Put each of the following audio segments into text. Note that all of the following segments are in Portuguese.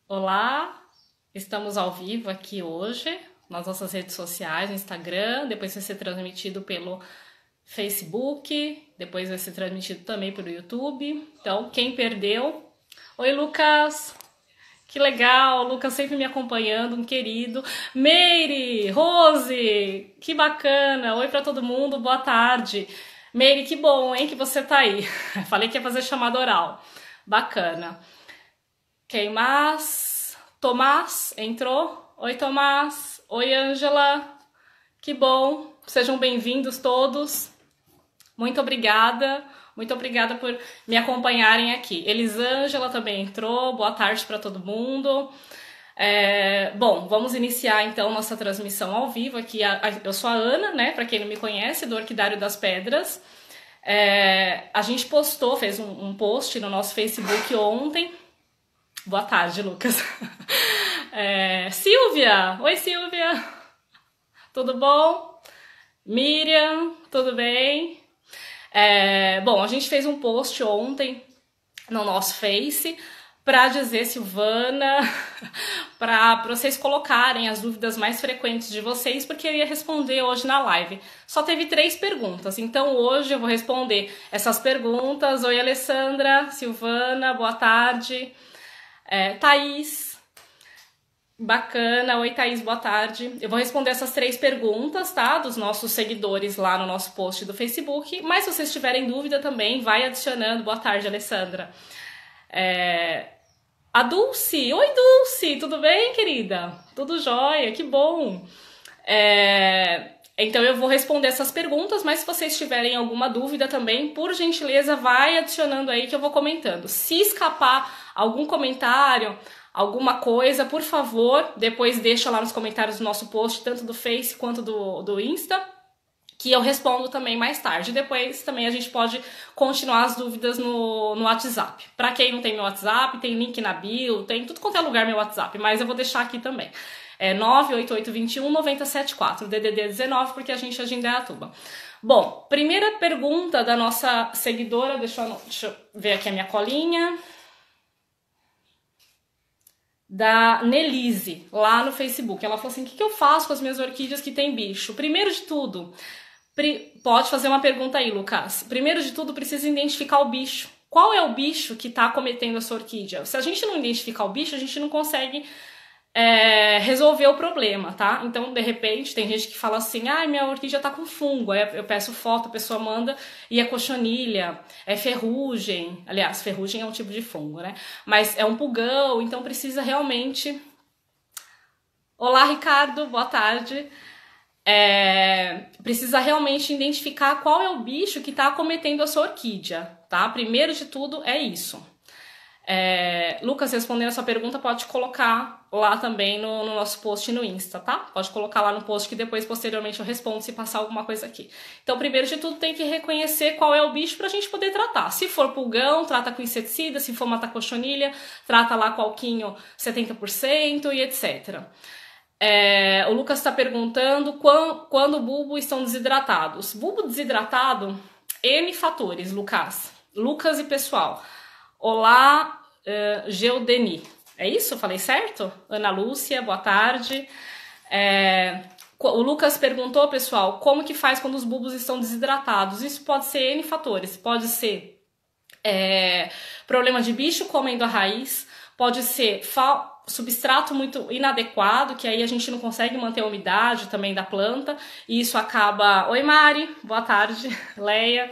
Olá, estamos ao vivo aqui hoje nas nossas redes sociais, no Instagram, depois vai ser transmitido pelo Facebook, depois vai ser transmitido também pelo YouTube. Então, quem perdeu... Oi, Lucas! Que legal, o Lucas sempre me acompanhando, um querido. Meire, Rose, que bacana. Oi pra todo mundo, boa tarde. Meire, que bom, hein, que você tá aí. Falei que ia fazer chamada oral. Bacana. Quem mais? Tomás entrou? Oi, Tomás. Oi, Ângela. Que bom. Sejam bem-vindos todos. Muito obrigada. Muito obrigada por me acompanharem aqui. Elisângela também entrou. Boa tarde para todo mundo. Bom, vamos iniciar então nossa transmissão ao vivo aqui. Eu sou a Ana, né? Para quem não me conhece, do Orquidário das Pedras. A gente postou, fez um post no nosso Facebook ontem. Boa tarde, Lucas. Silvia! Oi, Silvia! Tudo bom? Miriam, tudo bem? Bom, a gente fez um post ontem no nosso Face para dizer, Silvana, para vocês colocarem as dúvidas mais frequentes de vocês, porque eu ia responder hoje na live. Só teve 3 perguntas, então hoje eu vou responder essas perguntas. Oi, Alessandra, Silvana, boa tarde. Thaís, bacana. Oi, Thaís, boa tarde. Eu vou responder essas 3 perguntas, tá? Dos nossos seguidores lá no nosso post do Facebook. Mas se vocês tiverem dúvida também, vai adicionando. Boa tarde, Alessandra. A Dulce. Oi, Dulce. Tudo bem, querida? Tudo jóia, que bom. Então eu vou responder essas perguntas, mas se vocês tiverem alguma dúvida também, por gentileza, vai adicionando aí que eu vou comentando. Se escapar algum comentário, alguma coisa, por favor, depois deixa lá nos comentários do nosso post, tanto do Face quanto do Insta, que eu respondo também mais tarde. Depois também a gente pode continuar as dúvidas no WhatsApp. Para quem não tem meu WhatsApp, tem link na bio, tem tudo quanto é lugar meu WhatsApp, mas eu vou deixar aqui também. 98821-9074, DDD 19, porque a gente é de Indaiatuba. Bom, primeira pergunta da nossa seguidora, deixa eu ver aqui a minha colinha. Da Nelise, lá no Facebook. Ela falou assim, o que eu faço com as minhas orquídeas que tem bicho? Primeiro de tudo, pode fazer uma pergunta aí, Lucas. Primeiro de tudo, precisa identificar o bicho. Qual é o bicho que está acometendo a sua orquídea? Se a gente não identificar o bicho, a gente não consegue resolver o problema, tá? Então, de repente, tem gente que fala assim, minha orquídea tá com fungo. Aí eu peço foto, a pessoa manda, e é cochonilha, é ferrugem. Aliás, ferrugem é um tipo de fungo, né? Mas é um pulgão, então precisa realmente... Olá, Ricardo, boa tarde. Precisa realmente identificar qual é o bicho que tá acometendo a sua orquídea, tá? Primeiro de tudo é isso. Lucas, respondendo a sua pergunta, pode colocar lá também no nosso post no Insta, tá? Pode colocar lá no post que depois, posteriormente, eu respondo se passar alguma coisa aqui. Então, primeiro de tudo, tem que reconhecer qual é o bicho pra gente poder tratar. Se for pulgão, trata com inseticida. Se for matar cochonilha, trata lá com alquinho 70% e etc. O Lucas está perguntando quando bulbo estão desidratados. Bulbo desidratado, N fatores, Lucas e pessoal. Olá, Geodeni. É isso? Falei certo? Ana Lúcia, boa tarde. O Lucas perguntou, pessoal, como que faz quando os bulbos estão desidratados? Isso pode ser N fatores. Pode ser problema de bicho comendo a raiz, pode ser substrato muito inadequado, que aí a gente não consegue manter a umidade também da planta, e isso acaba... Oi, Mari, boa tarde, Leia.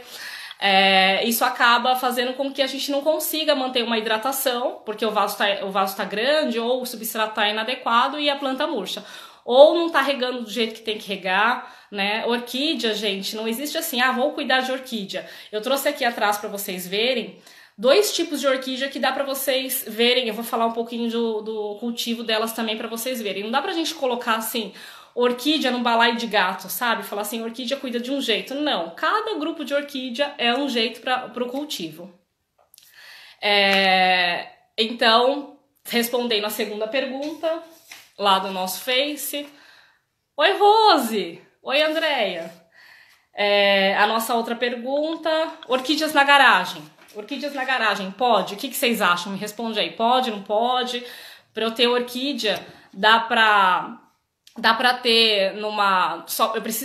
Isso acaba fazendo com que a gente não consiga manter uma hidratação, porque o vaso tá grande, ou o substrato está inadequado e a planta murcha. Ou não tá regando do jeito que tem que regar, né? Orquídea, gente, não existe assim, vou cuidar de orquídea. Eu trouxe aqui atrás para vocês verem 2 tipos de orquídea que dá para vocês verem. Eu vou falar um pouquinho do cultivo delas também para vocês verem. Não dá pra gente colocar assim... orquídea num balaio de gato, sabe? Falar assim, orquídea cuida de um jeito. Não, cada grupo de orquídea é um jeito para o cultivo. Então, respondendo a segunda pergunta, lá do nosso Face. Oi, Rose! Oi, Andréia! A nossa outra pergunta, orquídeas na garagem. Orquídeas na garagem, pode? O que vocês acham? Me responde aí, pode, não pode? Para eu ter orquídea, dá pra ter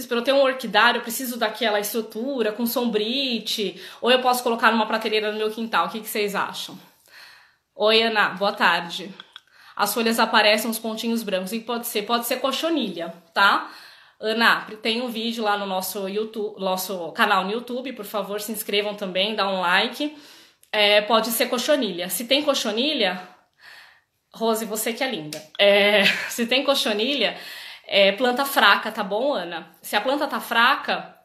para eu ter um orquidário, eu preciso daquela estrutura com sombrite, ou eu posso colocar numa prateleira no meu quintal. O que vocês acham? Oi, Ana, boa tarde. As folhas aparecem uns pontinhos brancos, e pode ser cochonilha, tá? Ana, tem um vídeo lá no nosso YouTube, nosso canal no YouTube, por favor, se inscrevam também, dá um like. Pode ser cochonilha. Se tem cochonilha, Rose, você que é linda. Se tem cochonilha, planta fraca, tá bom, Ana? Se a planta tá fraca,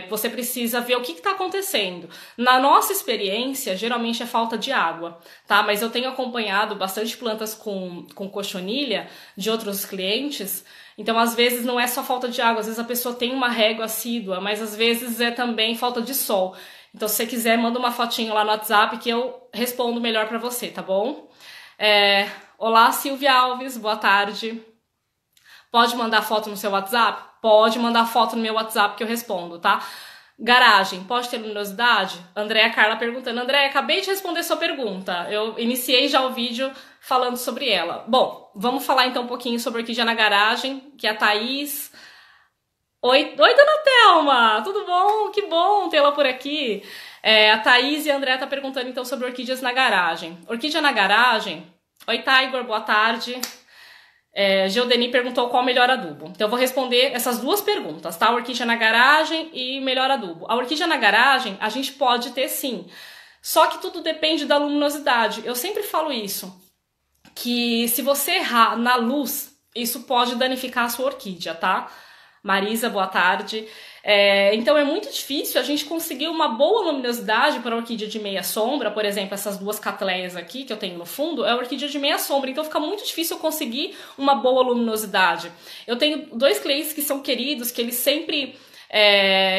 você precisa ver o que está acontecendo. Na nossa experiência, geralmente é falta de água, tá? Mas eu tenho acompanhado bastante plantas com cochonilha de outros clientes. Então, às vezes, não é só falta de água. Às vezes a pessoa tem uma régua assídua, mas às vezes é também falta de sol. Então, se você quiser, manda uma fotinho lá no WhatsApp que eu respondo melhor pra você, tá bom? Olá, Silvia Alves, boa tarde. Pode mandar foto no seu WhatsApp? Pode mandar foto no meu WhatsApp que eu respondo, tá? Garagem, pode ter luminosidade? Andréa Carla perguntando. Andréa, acabei de responder sua pergunta. Eu iniciei já o vídeo falando sobre ela. Bom, vamos falar então um pouquinho sobre orquídea na garagem, que é a Thaís. Oi, dona Thelma, tudo bom? Que bom tê-la por aqui. A Thaís e a Andréa tá perguntando então sobre orquídeas na garagem. Orquídea na garagem. Oi, Tiger, boa tarde. Geodeni perguntou qual o melhor adubo. Então eu vou responder essas duas perguntas, tá? Orquídea na garagem e melhor adubo. A orquídea na garagem a gente pode ter sim, só que tudo depende da luminosidade. Eu sempre falo isso, que se você errar na luz, isso pode danificar a sua orquídea, tá? Marisa, boa tarde. Então é muito difícil a gente conseguir uma boa luminosidade para a orquídea de meia sombra. Por exemplo, essas duas catleias aqui que eu tenho no fundo é a orquídea de meia sombra, então fica muito difícil eu conseguir uma boa luminosidade. Eu tenho dois clientes que são queridos, que eles sempre,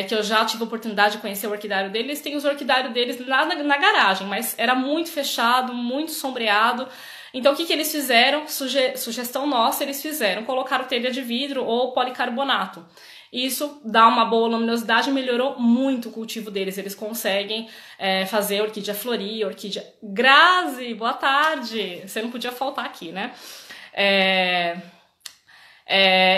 que eu já tive a oportunidade de conhecer o orquidário deles, eles têm os orquidários deles lá na garagem, mas era muito fechado, muito sombreado. Então, o que eles fizeram? Sugestão nossa, eles fizeram, colocaram telha de vidro ou policarbonato. Isso dá uma boa luminosidade, melhorou muito o cultivo deles. Eles conseguem fazer orquídea florir, orquídea... Grazi, boa tarde! Você não podia faltar aqui, né?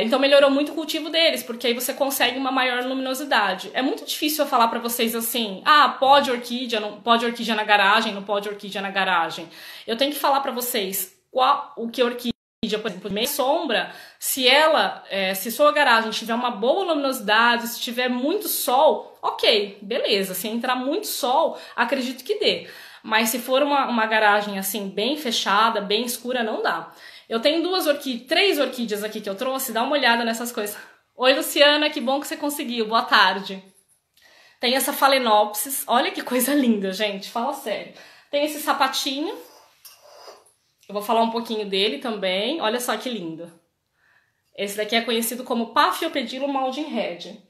Então melhorou muito o cultivo deles, porque aí você consegue uma maior luminosidade. É muito difícil eu falar pra vocês assim, pode orquídea, não pode orquídea na garagem, não pode orquídea na garagem. Eu tenho que falar pra vocês o que orquídea, por exemplo, meia sombra, se sua garagem tiver uma boa luminosidade, se tiver muito sol, ok, beleza. Se entrar muito sol, acredito que dê. Mas se for uma garagem assim, bem fechada, bem escura, não dá. Eu tenho três orquídeas aqui que eu trouxe, dá uma olhada nessas coisas. Oi, Luciana, que bom que você conseguiu, boa tarde. Tem essa Phalaenopsis, olha que coisa linda, gente, fala sério. Tem esse sapatinho, eu vou falar um pouquinho dele também, olha só que lindo. Esse daqui é conhecido como Paphiopedilum Maldinhead.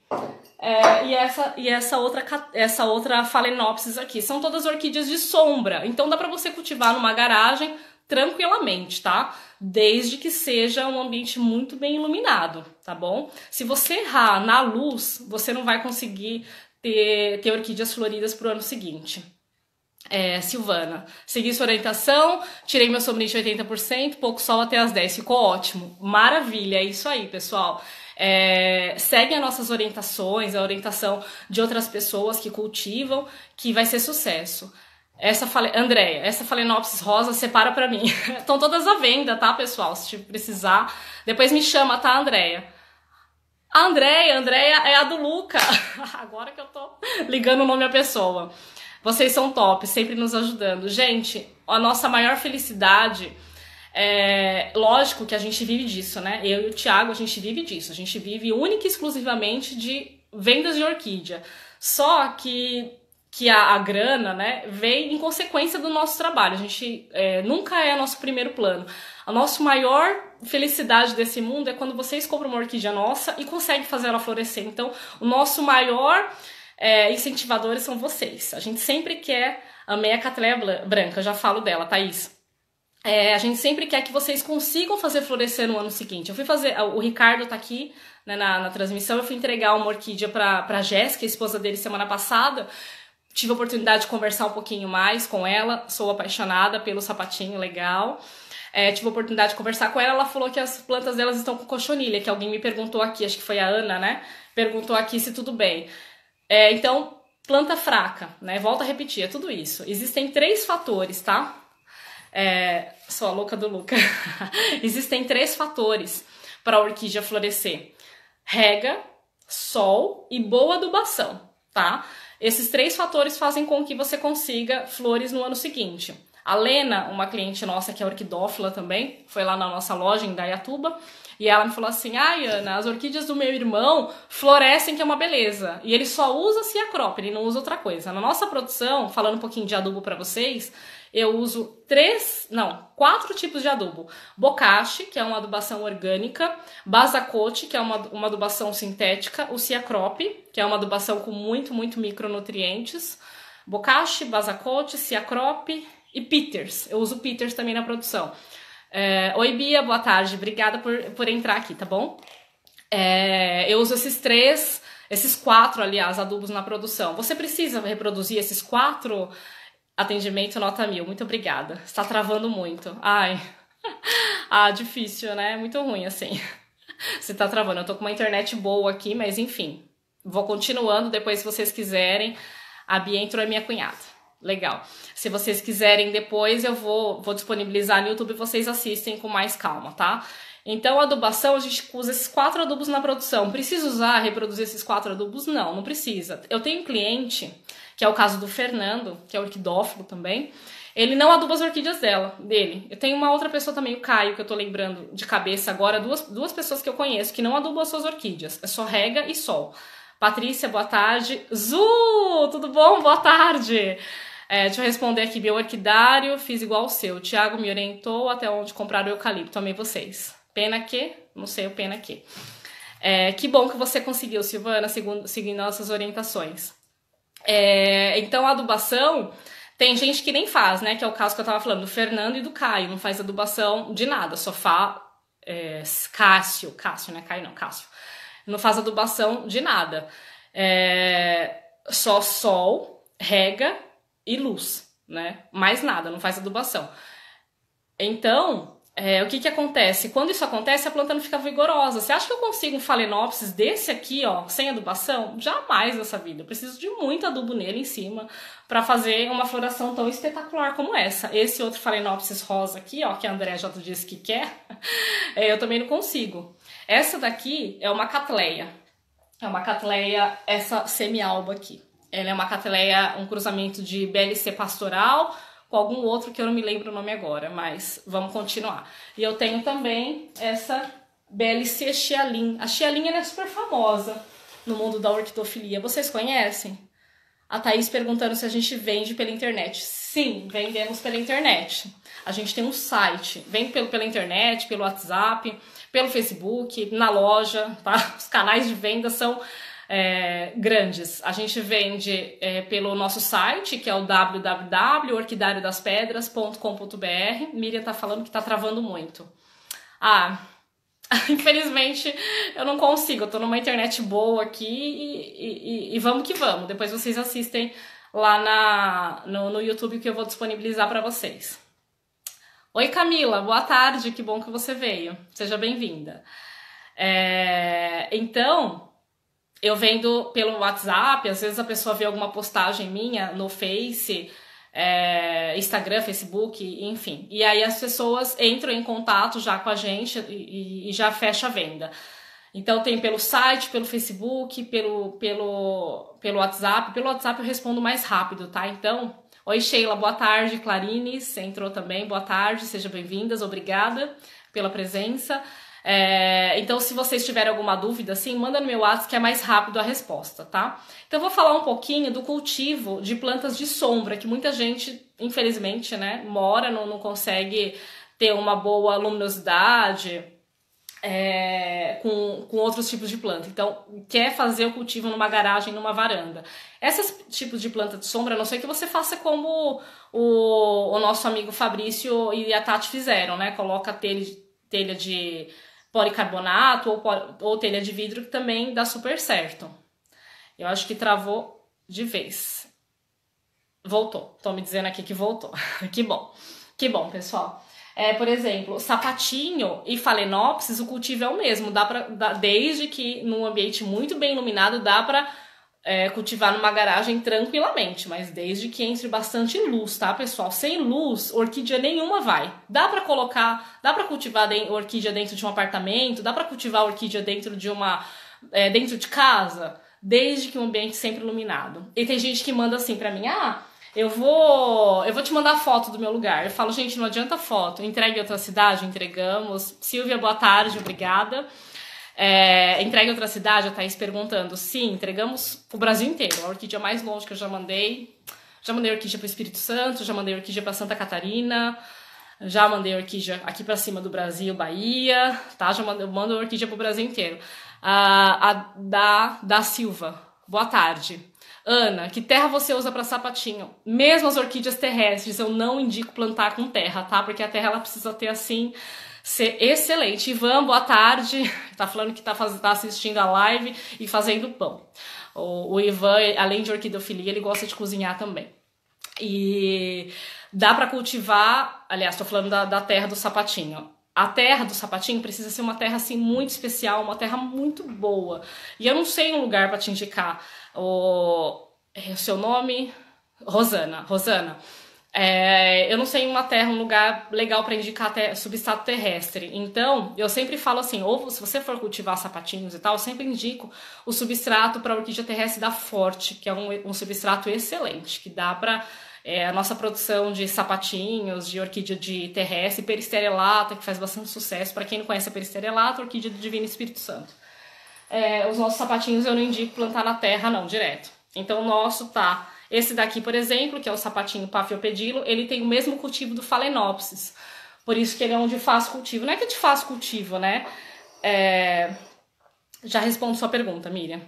E essa outra Phalaenopsis aqui, são todas orquídeas de sombra, então dá pra você cultivar numa garagem tranquilamente, tá? Desde que seja um ambiente muito bem iluminado, tá bom? Se você errar na luz, você não vai conseguir ter orquídeas floridas pro ano seguinte. Silvana, segui sua orientação, tirei meu sombrite 80%, pouco sol até as 10, ficou ótimo. Maravilha, é isso aí, pessoal. Seguem as nossas orientações, a orientação de outras pessoas que cultivam, que vai ser sucesso. Andréia, essa Phalaenopsis rosa, separa pra mim. Estão todas à venda, tá, pessoal? Se precisar, depois me chama, tá, Andréia? A Andréia é a do Luca. Agora que eu tô ligando o nome à pessoa. Vocês são top, sempre nos ajudando. Gente, a nossa maior felicidade... lógico que a gente vive disso, né? Eu e o Thiago, a gente vive disso. A gente vive única e exclusivamente de vendas de orquídea. Só que a grana, né, vem em consequência do nosso trabalho. A gente nunca é nosso primeiro plano. A nossa maior felicidade desse mundo é quando vocês compram uma orquídea nossa e conseguem fazer ela florescer. Então, o nosso maior incentivadores são vocês. A gente sempre quer... Amei a Catleia Branca, eu já falo dela, Thaís. A gente sempre quer que vocês consigam fazer florescer no ano seguinte. Eu fui fazer... O Ricardo tá aqui, né, na transmissão. Eu fui entregar uma orquídea pra Jéssica, a esposa dele, semana passada. Tive a oportunidade de conversar um pouquinho mais com ela. Sou apaixonada pelo sapatinho, legal. tive a oportunidade de conversar com ela falou que as plantas delas estão com cochonilha, que alguém me perguntou aqui, acho que foi a Ana, né? Perguntou aqui se tudo bem. Então, planta fraca, né? Volto a repetir, é tudo isso. Existem 3 fatores, tá? Sou a louca do Luca. Existem 3 fatores para a orquídea florescer: rega, sol e boa adubação, tá? Esses 3 fatores fazem com que você consiga flores no ano seguinte. A Lena, uma cliente nossa que é orquidófila também, foi lá na nossa loja em Dayatuba, e ela me falou assim: ai, Ana, as orquídeas do meu irmão florescem, que é uma beleza. E ele só usa Ciacrop, ele não usa outra coisa. Na nossa produção, falando um pouquinho de adubo para vocês, eu uso 4 tipos de adubo. Bokashi, que é uma adubação orgânica, Basacote, que é uma adubação sintética, o Ciacrop, que é uma adubação com muito micronutrientes, Bokashi, Basacote, Ciacrop e Peters. Eu uso Peters também na produção. Oi, Bia, boa tarde. Obrigada por entrar aqui, tá bom? Eu uso esses 4, aliás, adubos na produção. Você precisa reproduzir esses 4? Atendimento nota 1000, muito obrigada. Está travando muito. Ai, difícil, né? Muito ruim, assim. Você tá travando. Eu tô com uma internet boa aqui, mas enfim. Vou continuando, depois se vocês quiserem. A Bia entrou, é minha cunhada. Legal. Se vocês quiserem depois, eu vou disponibilizar no YouTube e vocês assistem com mais calma, tá? Então, a adubação, a gente usa esses 4 adubos na produção. Precisa reproduzir esses 4 adubos? Não precisa. Eu tenho um cliente, que é o caso do Fernando, que é orquidófilo também. Ele não aduba as orquídeas dele. Eu tenho uma outra pessoa também, o Caio, que eu tô lembrando de cabeça agora, duas pessoas que eu conheço que não adubam as suas orquídeas. É só rega e sol. Patrícia, boa tarde. Zu, tudo bom? Boa tarde. Deixa eu responder aqui. Meu orquidário, fiz igual o seu. O Thiago me orientou até onde comprar o eucalipto. Amei vocês. Pena que? Não sei o pena que. Que bom que você conseguiu, Silvana, seguindo nossas orientações. Então, a adubação, tem gente que nem faz, né? Que é o caso que eu tava falando, do Fernando e do Caio. Não faz adubação de nada, só faz... Cássio, né? Caio não, Cássio. Não faz adubação de nada. Só sol, rega e luz, né? Mais nada, não faz adubação. Então... o que acontece? Quando isso acontece, a planta não fica vigorosa. Você acha que eu consigo um Phalaenopsis desse aqui, ó, sem adubação? Jamais nessa vida. Eu preciso de muito adubo nele em cima para fazer uma floração tão espetacular como essa. Esse outro Phalaenopsis rosa aqui, ó, que a Andrea já disse que quer, eu também não consigo. Essa daqui é uma Cattleya. É uma Cattleya, essa semi-alba aqui. Ela é uma Cattleya, um cruzamento de BLC pastoral com algum outro que eu não me lembro o nome agora, mas vamos continuar. E eu tenho também essa BLC Xialin. A Xialin é super famosa no mundo da orquidofilia. Vocês conhecem? A Thaís perguntando se a gente vende pela internet. Sim, vendemos pela internet. A gente tem um site, vende pela internet, pelo WhatsApp, pelo Facebook, na loja, tá? Os canais de venda são... grandes. A gente vende pelo nosso site, que é o www.orquidariodasPedras.com.br. Miriam tá falando que tá travando muito. Infelizmente eu não consigo, eu tô numa internet boa aqui e vamos que vamos. Depois vocês assistem lá no YouTube que eu vou disponibilizar para vocês. Oi, Camila, boa tarde, que bom que você veio. Seja bem-vinda. Então... eu vendo pelo WhatsApp, às vezes a pessoa vê alguma postagem minha no Face, Instagram, Facebook, enfim. E aí as pessoas entram em contato já com a gente e já fecha a venda. Então tem pelo site, pelo Facebook, pelo WhatsApp. Pelo WhatsApp eu respondo mais rápido, tá? Então, oi Sheila, boa tarde. Clarine, você entrou também, boa tarde, sejam bem-vindas, obrigada pela presença. Então, se vocês tiverem alguma dúvida, assim, manda no meu WhatsApp que é mais rápido a resposta, tá? Então, eu vou falar um pouquinho do cultivo de plantas de sombra, que muita gente, infelizmente, né, mora, não consegue ter uma boa luminosidade com outros tipos de planta. Então, quer fazer o cultivo numa garagem, numa varanda. Esses tipos de planta de sombra, a não ser que você faça como o nosso amigo Fabrício e a Tati fizeram, né? Coloca telha de policarbonato ou telha de vidro, que também dá super certo. Eu acho que travou de vez. Voltou. Estão me dizendo aqui que voltou. Que bom, pessoal. Por exemplo, sapatinho e Phalaenopsis, o cultivo é o mesmo. Desde que num ambiente muito bem iluminado, dá pra cultivar numa garagem tranquilamente, mas desde que entre bastante luz, tá, pessoal? Sem luz, orquídea nenhuma vai. Dá pra cultivar orquídea dentro de um apartamento, dá pra cultivar orquídea dentro de dentro de casa, desde que o ambiente sempre iluminado. E tem gente que manda assim pra mim, eu vou te mandar foto do meu lugar. Eu falo, gente, não adianta foto. Entregue em outra cidade? Entregamos. Silvia, boa tarde, obrigada. Entregue em outra cidade? A Thaís perguntando. Sim, entregamos o Brasil inteiro. A orquídea mais longe que eu já mandei. Já mandei orquídea para o Espírito Santo, já mandei orquídea para Santa Catarina, já mandei orquídea aqui para cima do Brasil, Bahia, tá? Eu mando orquídea para o Brasil inteiro. Da Silva, boa tarde. Ana, que terra você usa para sapatinho? Mesmo as orquídeas terrestres, eu não indico plantar com terra, tá? Porque a terra ela precisa ter assim, ser excelente. Ivan, boa tarde. Tá falando que tá assistindo a live e fazendo pão. O Ivan, além de orquidofilia, ele gosta de cozinhar também. E dá para cultivar, aliás, tô falando da terra do sapatinho. A terra do sapatinho precisa ser uma terra assim muito especial, uma terra muito boa. E eu não sei um lugar para te indicar. O seu nome? Rosana. Eu não sei uma terra, um lugar legal para indicar substrato terrestre. Então, eu sempre falo assim, ou se você for cultivar sapatinhos e tal, eu sempre indico o substrato para orquídea terrestre da Forte, que é um substrato excelente, que dá para a nossa produção de sapatinhos, de orquídea de terrestre, peristerelata, que faz bastante sucesso. Para quem não conhece a peristerelata, orquídea do Divino Espírito Santo. Os nossos sapatinhos eu não indico plantar na terra, não, direto. Então o nosso tá... Esse daqui, por exemplo, que é o sapatinho Paphiopedilo, ele tem o mesmo cultivo do Phalaenopsis. Por isso que ele é um de fácil cultivo. Não é que é de fácil cultivo, né? Já respondo sua pergunta, Miriam.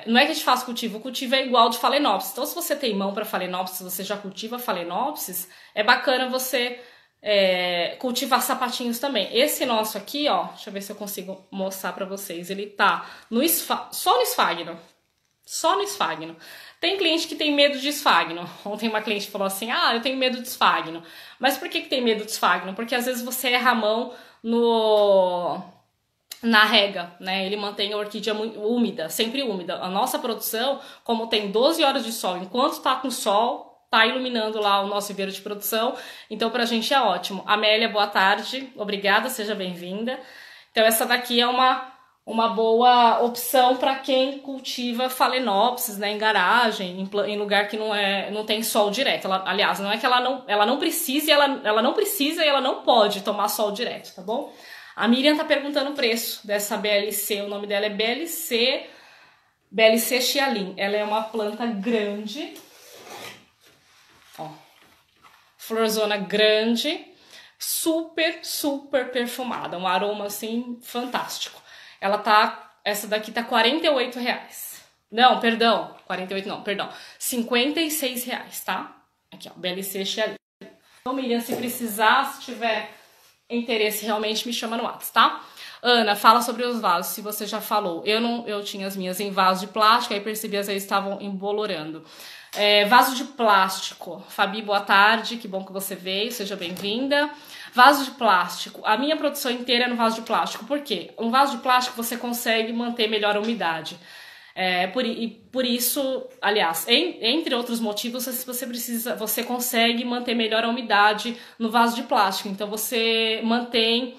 Não é que é de fácil cultivo, o cultivo é igual de Phalaenopsis. Então, se você tem mão para Phalaenopsis, você já cultiva Phalaenopsis, é bacana você cultivar sapatinhos também. Esse nosso aqui, ó, deixa eu ver se eu consigo mostrar para vocês. Ele tá só no esfagno. Só no esfagno. Tem cliente que tem medo de esfagno. Ontem uma cliente falou assim, eu tenho medo de esfagno. Mas por que tem medo de esfagno? Porque às vezes você erra a mão na rega, né? Ele mantém a orquídea muito úmida, sempre úmida. A nossa produção, como tem 12 horas de sol, enquanto tá com sol, tá iluminando lá o nosso viveiro de produção. Então pra gente é ótimo. Amélia, boa tarde. Obrigada, seja bem-vinda. Então essa daqui é uma boa opção para quem cultiva Phalaenopsis, né, em garagem, em lugar que não tem sol direto. Aliás, não é que ela não precisa e ela não pode tomar sol direto, tá bom? A Miriam tá perguntando o preço dessa BLC, o nome dela é BLC Xiaolin. Ela é uma planta grande, ó, florzona grande, super, super perfumada, um aroma assim fantástico. Essa daqui tá R$48. Não, perdão, 48 não, perdão, R$56, tá? Aqui, ó, BLC Xiaolin. Então, Miriam, se precisar, se tiver interesse, realmente me chama no WhatsApp, tá? Ana, fala sobre os vasos, se você já falou. Eu tinha as minhas em vaso de plástico, aí percebi as vezes estavam embolorando. Vaso de plástico. Fabi, boa tarde, que bom que você veio, seja bem-vinda. Vaso de plástico. A minha produção inteira é no vaso de plástico. Por quê? Um vaso de plástico você consegue manter melhor a umidade. Por isso, aliás, entre outros motivos, você consegue manter melhor a umidade no vaso de plástico. Então você mantém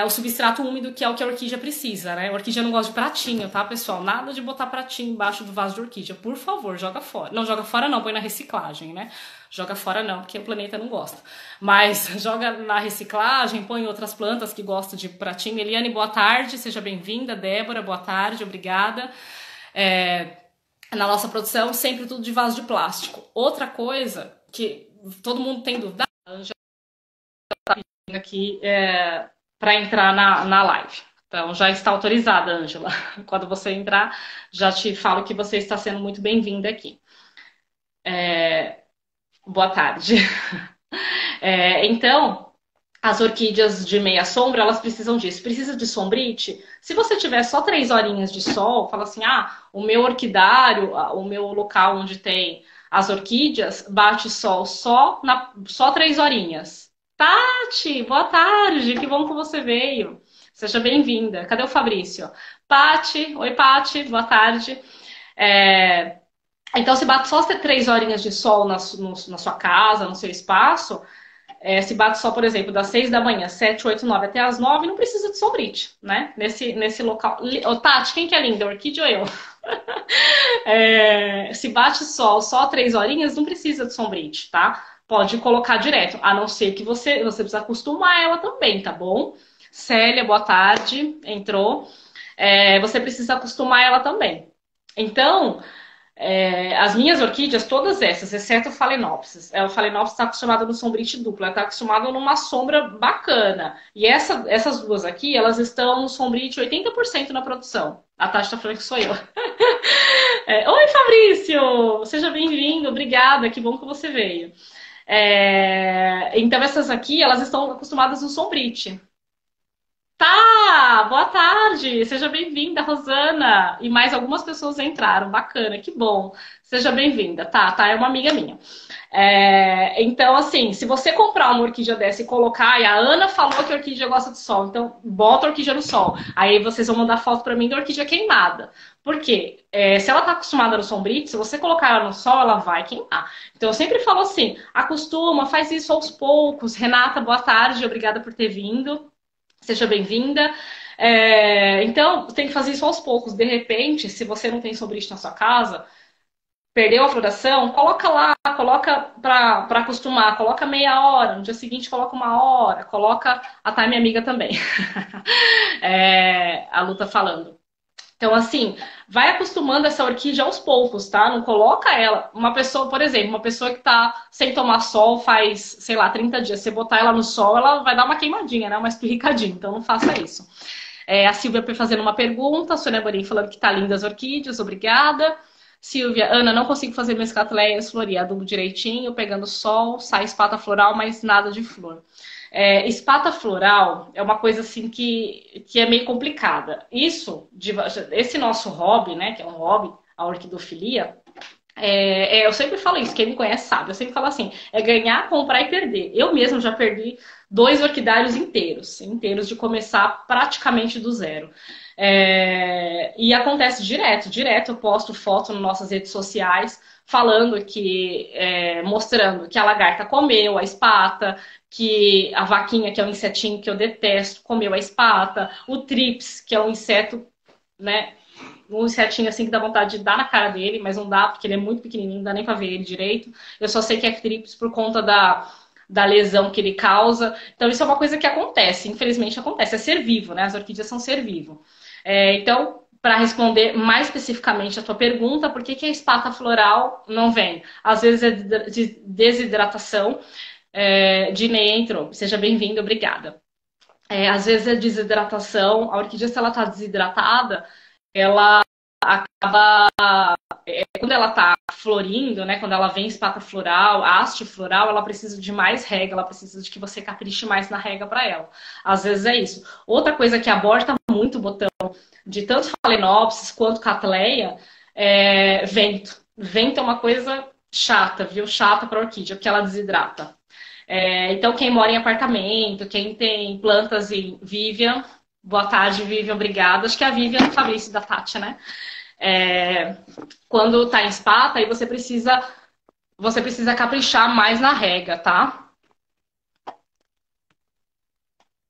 o substrato úmido, que é o que a orquídea precisa, né? A orquídea não gosta de pratinho, tá, pessoal? Nada de botar pratinho embaixo do vaso de orquídea. Por favor, joga fora. Não, joga fora não, põe na reciclagem, né? Joga fora não, porque o planeta não gosta. Mas joga na reciclagem, põe outras plantas que gostam de pratinho. Eliane, boa tarde, seja bem-vinda. Débora, boa tarde, obrigada. Na nossa produção, sempre tudo de vaso de plástico. Outra coisa que todo mundo tem dúvida, a Ângela tá pedindo aqui para entrar na live. Então, já está autorizada, Ângela. Quando você entrar, já te falo que você está sendo muito bem-vinda aqui. Boa tarde. Então, as orquídeas de meia sombra, elas precisam disso. Precisa de sombrite? Se você tiver só 3 horinhas de sol, fala assim, o meu orquidário, o meu local onde tem as orquídeas, bate sol só 3 horinhas. Tati, boa tarde, que bom que você veio. Seja bem-vinda. Cadê o Fabrício? Pati, oi Pati, boa tarde. É, Então, se bate só 3 horinhas de sol na sua casa, no seu espaço, se bate só, por exemplo, das 6 da manhã, 7, 8, 9 até as 9, não precisa de sombrite, né? Nesse local. Ô, Tati, quem que é linda, orquídea ou eu? Se bate sol só 3 horinhas, não precisa de sombrite, tá? Pode colocar direto, a não ser que você precisa acostumar ela também, tá bom? Célia, boa tarde, entrou. Você precisa acostumar ela também. Então, as minhas orquídeas, todas essas, exceto o Phalaenopsis. O Phalaenopsis está acostumado no sombrite duplo, ela está acostumada numa sombra bacana. E essas duas aqui, elas estão no sombrite 80% na produção. A Tati está falando que sou eu. Oi, Fabrício! Seja bem-vindo, obrigada, que bom que você veio. Então, essas aqui, elas estão acostumadas no sombrite. Tá, boa tarde, seja bem-vinda, Rosana. E mais algumas pessoas entraram, bacana, que bom. Seja bem-vinda, tá, é uma amiga minha. Então, assim, se você comprar uma orquídea dessa e colocar, e a Ana falou que a orquídea gosta de sol, então bota a orquídea no sol. Aí vocês vão mandar foto pra mim da orquídea queimada. Por quê? Se ela tá acostumada no sombrite, se você colocar ela no sol, ela vai queimar. Então eu sempre falo assim, acostuma, faz isso aos poucos. Renata, boa tarde, obrigada por ter vindo. Seja bem-vinda. Então, tem que fazer isso aos poucos. De repente, se você não tem sombrite na sua casa, perdeu a floração, coloca lá, coloca para acostumar, coloca meia hora, no dia seguinte coloca 1 hora, coloca. A Thay, minha amiga também. A Lu tá falando. Então, assim, vai acostumando essa orquídea aos poucos, tá? Não coloca ela. Uma pessoa, por exemplo, uma pessoa que tá sem tomar sol faz, sei lá, 30 dias. Você botar ela no sol, ela vai dar uma queimadinha, né? Uma espirricadinha. Então, não faça isso. A Silvia fazendo uma pergunta. A Sônia Borim falando que tá linda as orquídeas. Obrigada. Silvia, Ana, não consigo fazer minhas catleias florir. Adubo direitinho, pegando sol, sai espata floral, mas nada de flor. Espata floral é uma coisa assim que é meio complicada. Esse nosso hobby, né, que é um hobby, a orquidofilia, eu sempre falo isso, quem me conhece sabe, eu sempre falo assim, é ganhar, comprar e perder. Eu mesmo já perdi 2 orquidários inteiros de começar praticamente do zero. E acontece direto eu posto foto nas nossas redes sociais falando mostrando que a lagarta comeu a espata, que a vaquinha, que é um insetinho que eu detesto, comeu a espata, o trips, que é um inseto, né, um insetinho assim que dá vontade de dar na cara dele, mas não dá porque ele é muito pequenininho, não dá nem pra ver ele direito. Eu só sei que é trips por conta da lesão que ele causa. Então isso é uma coisa que acontece, infelizmente acontece. É ser vivo, né? As orquídeas são ser vivo. Então, para responder mais especificamente a tua pergunta, por que a espata floral não vem? Às vezes é de desidratação. Dinei entrou, seja bem-vindo, obrigada. Às vezes é desidratação, a orquídea, se ela está desidratada, ela acaba. Quando ela está florindo, né? Quando ela vem espata floral, haste floral, ela precisa de mais rega, ela precisa de que você capriche mais na rega para ela. Às vezes é isso. Outra coisa que aborta muito o botão de tanto Phalaenopsis quanto Cattleya é vento. Vento é uma coisa chata, viu? Chata para orquídea, porque ela desidrata. Então, quem mora em apartamento, quem tem plantas em Vivian, boa tarde, Vivian, obrigada. Acho que é a Vivian do Fabrício e da Tati, né? Quando tá em espata, aí você precisa caprichar mais na rega, tá?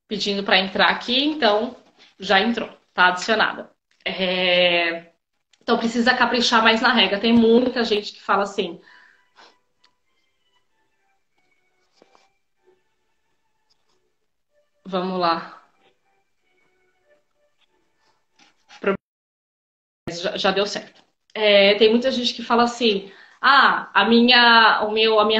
Pedindo para entrar aqui, então já entrou, tá adicionada. Então precisa caprichar mais na rega. Tem muita gente que fala assim. Vamos lá. Já deu certo. Tem muita gente que fala assim: a minha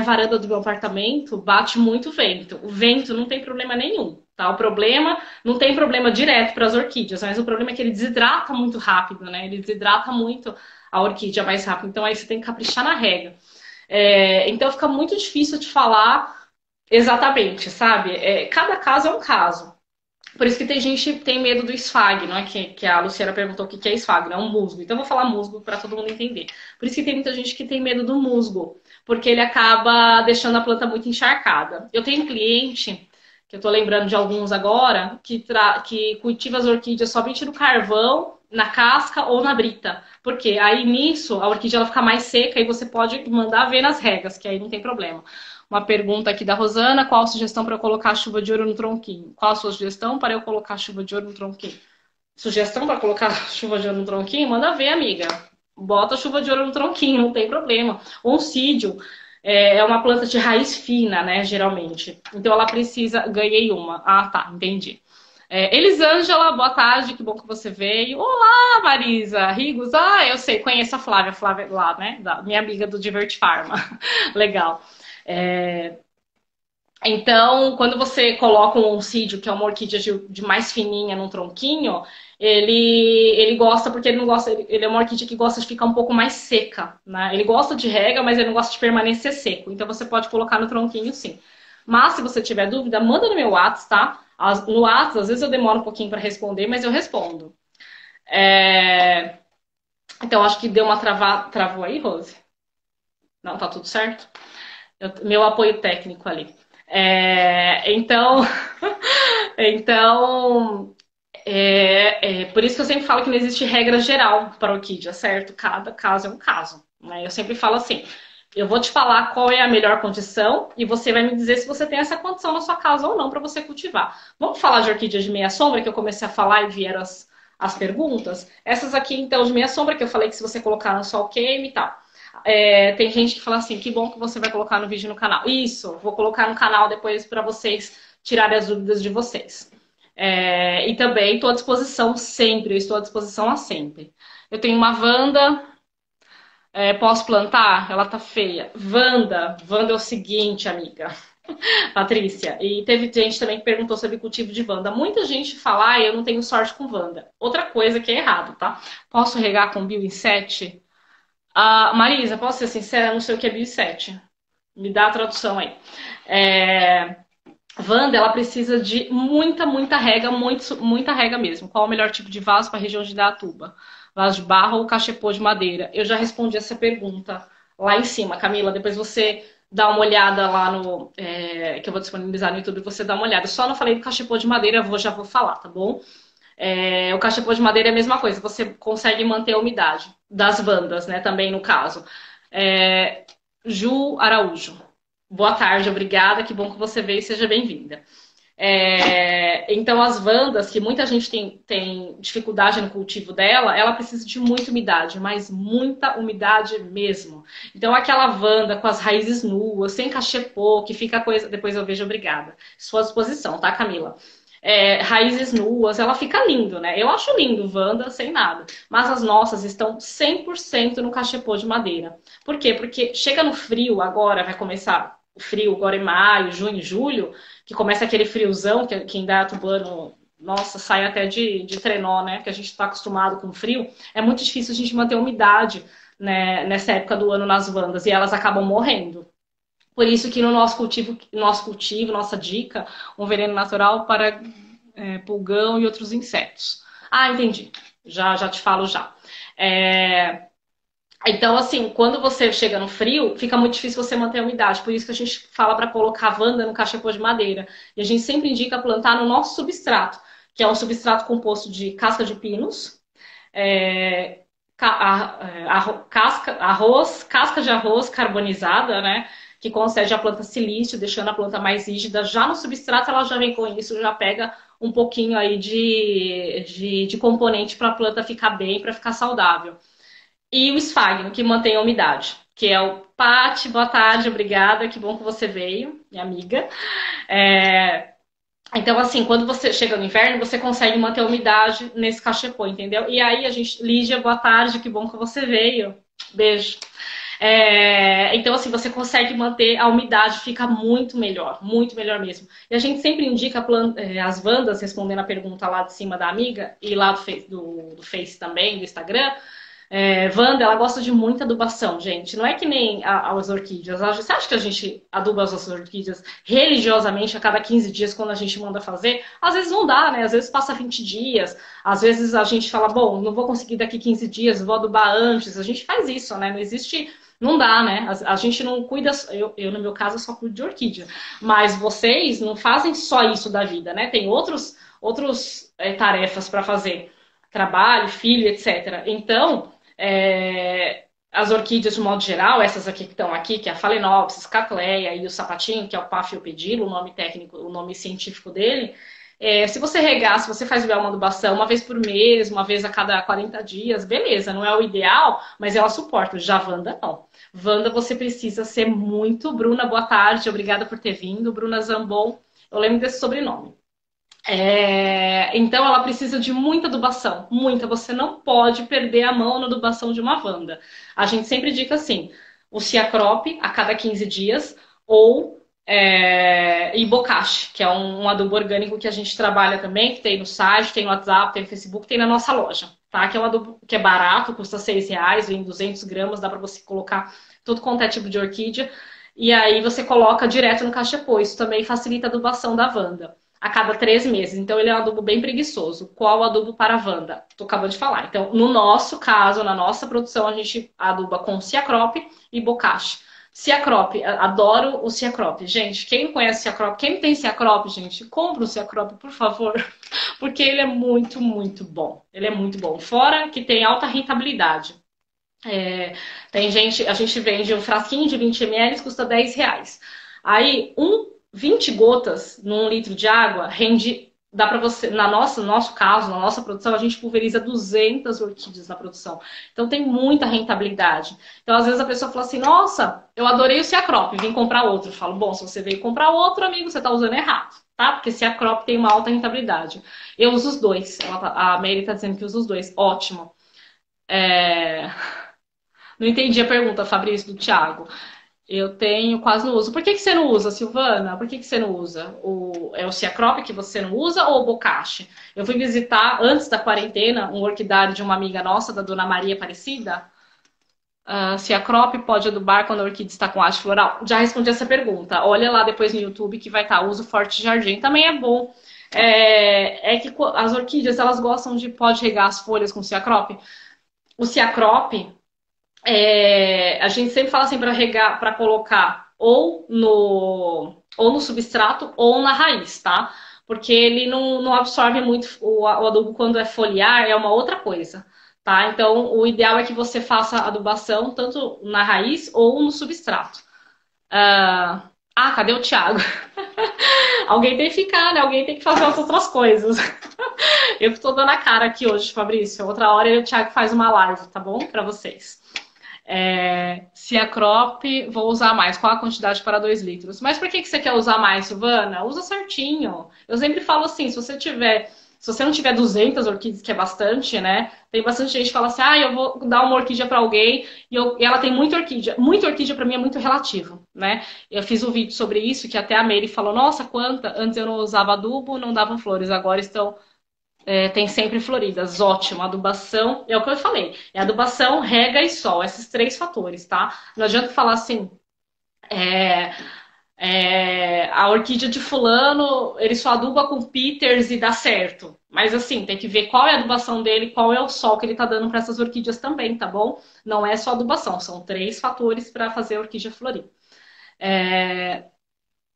varanda do meu apartamento bate muito vento. O vento não tem problema nenhum, tá? O problema não tem problema direto para as orquídeas, mas o problema é que ele desidrata muito rápido, né? Ele desidrata muito a orquídea mais rápido. Então aí você tem que caprichar na rega. Então fica muito difícil de falar exatamente, sabe? Cada caso é um caso. Por isso que tem gente que tem medo do esfagno, é que a Luciana perguntou o que é esfagno, é um musgo. Então eu vou falar musgo para todo mundo entender. Por isso que tem muita gente que tem medo do musgo, porque ele acaba deixando a planta muito encharcada. Eu tenho um cliente, que eu tô lembrando de alguns agora, que cultiva as orquídeas somente no carvão, na casca ou na brita. Porque aí nisso a orquídea ela fica mais seca e você pode mandar ver nas regas, que aí não tem problema. Uma pergunta aqui da Rosana: qual a sugestão para eu colocar chuva de ouro no tronquinho? Qual a sua sugestão para eu colocar chuva de ouro no tronquinho? Sugestão para colocar chuva de ouro no tronquinho? Manda ver, amiga. Bota chuva de ouro no tronquinho, não tem problema. Oncídio é uma planta de raiz fina, né, geralmente. Então ela precisa... Ganhei uma. Ah, tá, entendi. Elisângela, boa tarde, que bom que você veio. Olá, Marisa, Rigos. Ah, eu sei, conheço a Flávia lá, né, minha amiga do Divert Pharma. Legal. É, então, quando você coloca um oncídio, que é uma orquídea de mais fininha num tronquinho, ele gosta, porque ele não gosta, ele é uma orquídea que gosta de ficar um pouco mais seca, né? Ele gosta de rega, mas ele não gosta de permanecer seco. Então você pode colocar no tronquinho sim. Mas se você tiver dúvida, manda no meu WhatsApp, tá? No WhatsApp, às vezes eu demoro um pouquinho para responder, mas eu respondo. Então, acho que deu uma travou aí, Rose? Não, tá tudo certo? Meu apoio técnico ali. Então, então por isso que eu sempre falo que não existe regra geral para orquídea, certo? Cada caso é um caso. Né? Eu sempre falo assim: eu vou te falar qual é a melhor condição e você vai me dizer se você tem essa condição na sua casa ou não para você cultivar. Vamos falar de orquídea de meia sombra, que eu comecei a falar e vieram as perguntas? Essas aqui, então, de meia sombra, que eu falei que se você colocar no sol queime e tal. Tem gente que fala assim: que bom que você vai colocar no vídeo no canal. Isso, vou colocar no canal depois para vocês tirarem as dúvidas de vocês. E também estou à disposição sempre, eu estou à disposição a sempre. Eu tenho uma Wanda, posso plantar? Ela tá feia. Wanda é o seguinte, amiga. Patrícia, e teve gente também que perguntou sobre cultivo de Wanda. Muita gente fala: eu não tenho sorte com Wanda. Outra coisa que é errado, tá? Posso regar com bioinset? Marisa, posso ser sincera? Não sei o que é bioinset. Me dá a tradução aí. Wanda, ela precisa de muita rega, muita rega mesmo. Qual o melhor tipo de vaso para a região de Indaiatuba? Vaso de barro ou cachepô de madeira? Eu já respondi essa pergunta lá em cima, Camila. Depois você dá uma olhada lá no... que eu vou disponibilizar no YouTube, você dá uma olhada. Só não falei do cachepô de madeira, já vou falar, tá bom? O cachepô de madeira é a mesma coisa. Você consegue manter a umidade das Wandas, né? Também no caso. Ju Araújo. Boa tarde, obrigada, que bom que você veio e seja bem-vinda. Então, as Wandas, que muita gente tem dificuldade no cultivo dela, ela precisa de muita umidade, mas muita umidade mesmo. Então, aquela Wanda com as raízes nuas, sem cachepô, que fica coisa... Depois eu vejo, obrigada. Sua disposição, tá, Camila? Raízes nuas, ela fica lindo, né? Eu acho lindo, Wanda, sem nada. Mas as nossas estão 100% no cachepô de madeira. Por quê? Porque chega no frio, agora vai começar o frio, agora em maio, junho, julho, que começa aquele friozão que em Indaiatuba, nossa, sai até de trenó, né? Que a gente está acostumado com frio. É muito difícil a gente manter a umidade, né, nessa época do ano nas Wandas, e elas acabam morrendo. Por isso que no nosso cultivo, nossa dica, um veneno natural para pulgão e outros insetos. Entendi. Já te falo já. Então, assim, quando você chega no frio, fica muito difícil você manter a umidade. Por isso que a gente fala para colocar a Wanda no cachepô de madeira. E a gente sempre indica plantar no nosso substrato, que é um substrato composto de casca de pinos, casca de arroz carbonizada, né? Que concede à planta silício, deixando a planta mais rígida. Já no substrato, ela já vem com isso, já pega um pouquinho aí de componente para a planta ficar bem, para ficar saudável. E o esfagno, que mantém a umidade, que é o Pati, boa tarde, obrigada, que bom que você veio, minha amiga. Então, assim, quando você chega no inverno, você consegue manter a umidade nesse cachepô, entendeu? E aí, Lígia, boa tarde, que bom que você veio. Beijo. Então, assim, você consegue manter a umidade, fica muito melhor mesmo. E a gente sempre indica as Wandas, respondendo a pergunta lá de cima da amiga, e lá do Face também, do Instagram, Wanda, ela gosta de muita adubação, gente. Não é que nem as orquídeas. Você acha que a gente aduba as nossas orquídeas religiosamente a cada 15 dias quando a gente manda fazer? Às vezes não dá, né? Às vezes passa 20 dias. Às vezes a gente fala, bom, não vou conseguir daqui 15 dias, vou adubar antes. A gente faz isso, né? Não existe... Não dá, né? A gente não cuida... no meu caso, só cuido de orquídea. Mas vocês não fazem só isso da vida, né? Tem outros tarefas para fazer. Trabalho, filho, etc. Então... as orquídeas, de modo geral, essas aqui que estão aqui, que é a Phalaenopsis, Cattleya e o sapatinho, que é o Paphiopedilo, o nome técnico, o nome científico dele, se você regar, se você faz uma adubação uma vez por mês, uma vez a cada 40 dias, beleza, não é o ideal, mas ela suporta. Já Wanda, não. Wanda, você precisa ser muito... Bruna, boa tarde, obrigada por ter vindo. Bruna Zambon, eu lembro desse sobrenome. Então ela precisa de muita adubação, muita. Você não pode perder a mão na adubação de uma Wanda. A gente sempre indica assim, o Ciacrop a cada 15 dias ou Ibokashi, que é um adubo orgânico que a gente trabalha também, que tem no site, tem no WhatsApp, tem no Facebook, tem na nossa loja, tá? Que é um adubo que é barato, custa R$ 6, vem 200 gramas, dá pra você colocar tudo quanto é tipo de orquídea. E aí você coloca direto no cachepô. Isso também facilita a adubação da Wanda a cada 3 meses. Então, ele é um adubo bem preguiçoso. Qual o adubo para a Wanda? Tu acabou de falar. Então, no nosso caso, na nossa produção, a gente aduba com Ciacrop e Bokashi. Ciacrop, adoro o Ciacrop. Gente, quem não conhece Ciacrop, quem não tem Ciacrop, gente, compra o Ciacrop, por favor. Porque ele é muito, muito bom. Ele é muito bom. Fora que tem alta rentabilidade. Tem gente, a gente vende um frasquinho de 20 ml, custa R$ 10. Aí, 20 gotas num litro de água rende, dá pra você, no nosso caso, na nossa produção, a gente pulveriza 200 orquídeas na produção. Então tem muita rentabilidade. Então às vezes a pessoa fala assim, nossa, eu adorei o Ciacrop, vim comprar outro. Eu falo, bom, se você veio comprar outro, amigo, você tá usando errado, tá? Porque Ciacrop tem uma alta rentabilidade. Eu uso os dois. A Mary tá dizendo que usa os dois. Ótimo. Não entendi a pergunta, Fabrício, do Thiago. Eu tenho, quase não uso. Por que você não usa, Silvana? Por que você não usa? É o Ciacrop que você não usa ou o Bokashi? Eu fui visitar, antes da quarentena, um orquidário de uma amiga nossa, da Dona Maria Aparecida. Ciacrop pode adubar quando a orquídea está com haste floral? Já respondi essa pergunta. Olha lá depois no YouTube que vai estar. Uso Forte Jardim. Também é bom. Que as orquídeas, elas gostam de... Pode regar as folhas com Ciacrop? O Ciacrop... a gente sempre fala assim para regar, para colocar ou no substrato ou na raiz, tá? Porque ele não absorve muito o adubo quando é foliar, é uma outra coisa, tá? Então, o ideal é que você faça a adubação tanto na raiz ou no substrato. Cadê o Thiago? Alguém tem que ficar, né? Alguém tem que fazer as outras coisas. Eu que tô dando a cara aqui hoje, Fabrício. Outra hora o Thiago faz uma live, tá bom? Para vocês. Ciacrop, vou usar mais. Qual a quantidade para 2 litros? Mas por que você quer usar mais, Silvana? Usa certinho. Eu sempre falo assim, se você não tiver 200 orquídeas, que é bastante, né? Tem bastante gente que fala assim, eu vou dar uma orquídea para alguém e ela tem muita orquídea. Muita orquídea para mim é muito relativo, né? Eu fiz um vídeo sobre isso que até a Mary falou, nossa, quanta! Antes eu não usava adubo, não davam flores, agora estão... tem sempre floridas, ótimo. Adubação, é o que eu falei. É adubação, rega e sol, esses 3 fatores, tá? Não adianta falar assim, a orquídea de fulano, ele só aduba com Peters e dá certo. Mas assim, tem que ver qual é a adubação dele, qual é o sol que ele tá dando para essas orquídeas também, tá bom? Não é só adubação, são 3 fatores para fazer a orquídea florir.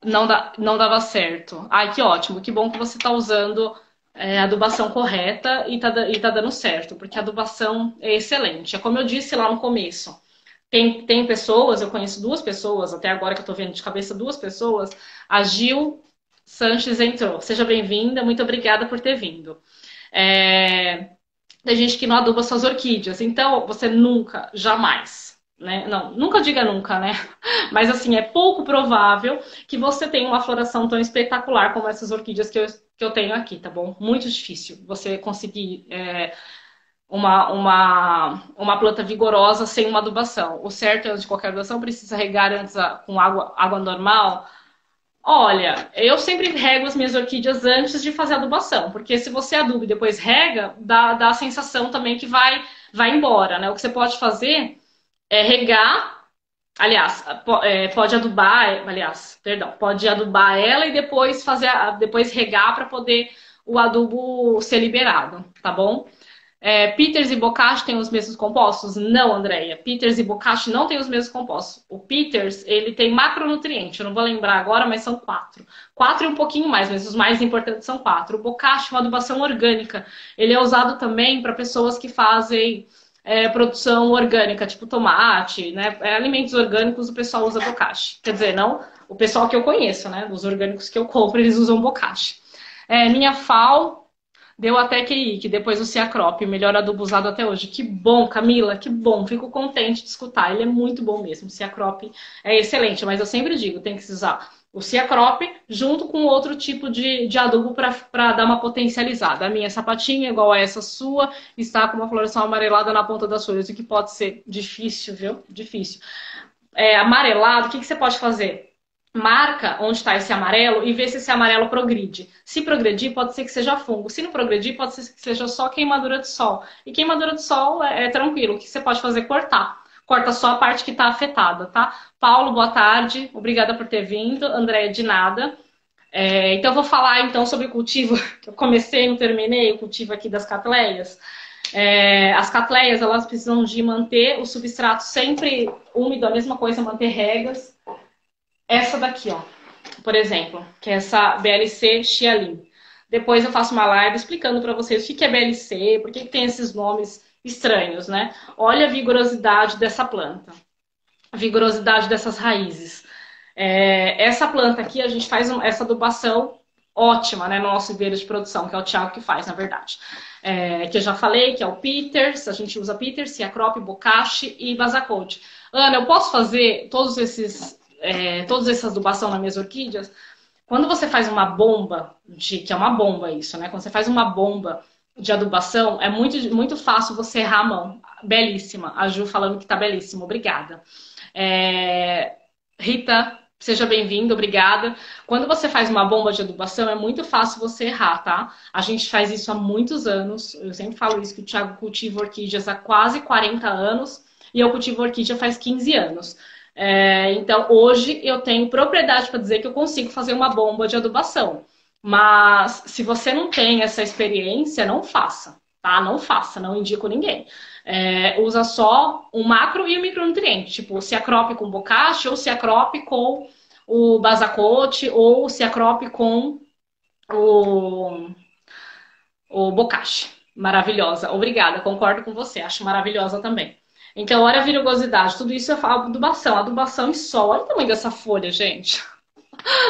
Não dava certo. Ai, que ótimo, que bom que você tá usando a adubação correta e tá dando certo, porque a adubação é excelente. É como eu disse lá no começo. Tem pessoas, eu conheço 2 pessoas, até agora que eu tô vendo de cabeça 2 pessoas. A Gil Sanches entrou. Seja bem-vinda, muito obrigada por ter vindo. Tem gente que não aduba suas orquídeas, então você nunca, jamais, né? Não, nunca diga nunca, né? Mas assim, é pouco provável que você tenha uma floração tão espetacular como essas orquídeas que eu tenho aqui, tá bom? Muito difícil você conseguir uma planta vigorosa sem uma adubação. O certo, antes de qualquer adubação, precisa regar antes com água normal. Olha, eu sempre rego as minhas orquídeas antes de fazer a adubação, porque se você aduba e depois rega, dá a sensação também que vai vai embora, né? O que você pode fazer é regar. Aliás, pode adubar, aliás, perdão, pode adubar ela e depois depois regar para poder o adubo ser liberado, tá bom? Peters e Bokashi têm os mesmos compostos? Não, Andréia. Peters e Bokashi não têm os mesmos compostos. O Peters, ele tem macronutriente, eu não vou lembrar agora, mas são 4. 4 e um pouquinho mais, mas os mais importantes são 4. O Bokashi é uma adubação orgânica. Ele é usado também para pessoas que fazem produção orgânica, tipo tomate, né? Alimentos orgânicos, o pessoal usa Bokashi. Quer dizer, não o pessoal que eu conheço, né? Os orgânicos que eu compro, eles usam Bokashi. Minha FAO deu até QI, que depois o Ciacrop, o melhor adubo usado até hoje. Que bom, Camila, que bom. Fico contente de escutar. Ele é muito bom mesmo. O Ciacrop é excelente, mas eu sempre digo, tem que se usar o Ciacrop junto com outro tipo de adubo para dar uma potencializada. A minha sapatinha, igual a essa sua, está com uma floração amarelada na ponta das folhas, o que pode ser difícil, viu? Difícil. Amarelado, o que você pode fazer? Marca onde está esse amarelo e vê se esse amarelo progride. Se progredir, pode ser que seja fungo. Se não progredir, pode ser que seja só queimadura de sol. E queimadura de sol é tranquilo. O que você pode fazer? Cortar. Corta só a parte que está afetada, tá? Paulo, boa tarde. Obrigada por ter vindo. Andréia, de nada. Então, eu vou falar então sobre o cultivo que eu comecei e não terminei, o cultivo aqui das catleias. As catleias, elas precisam de manter o substrato sempre úmido, a mesma coisa, manter regas. Essa daqui, ó, por exemplo, que é essa BLC Xiaolin. Depois eu faço uma live explicando para vocês o que é BLC, por que tem esses nomes estranhos, né? Olha a vigorosidade dessa planta, a vigorosidade dessas raízes. Essa planta aqui, a gente faz essa adubação ótima, né, no nosso viveiro de produção, que é o Thiago que faz, na verdade. Que eu já falei, que é o Peters, a gente usa Peters, Ciacrop, Bokashi e Basacote. Ana, eu posso fazer todas essas adubação nas minhas orquídeas? Quando você faz uma bomba, que é uma bomba isso, né? Quando você faz uma bomba de adubação, é muito, muito fácil você errar a mão. Belíssima. A Ju falando que tá belíssima. Obrigada. Rita, seja bem-vinda, obrigada. Quando você faz uma bomba de adubação, é muito fácil você errar, tá? A gente faz isso há muitos anos. Eu sempre falo isso, que o Thiago cultiva orquídeas há quase 40 anos e eu cultivo orquídea faz 15 anos. Então, hoje eu tenho propriedade para dizer que eu consigo fazer uma bomba de adubação. Mas, se você não tem essa experiência, não faça, tá? Não faça, não indico ninguém. Usa só o macro e o micronutriente, tipo o Ciacrop com Bokashi, ou Ciacrop com o Basacote, ou o Ciacrop com o Bokashi. Maravilhosa, obrigada, concordo com você, acho maravilhosa também. Então, olha a virugosidade, tudo isso é adubação e sol. Olha o tamanho dessa folha, gente.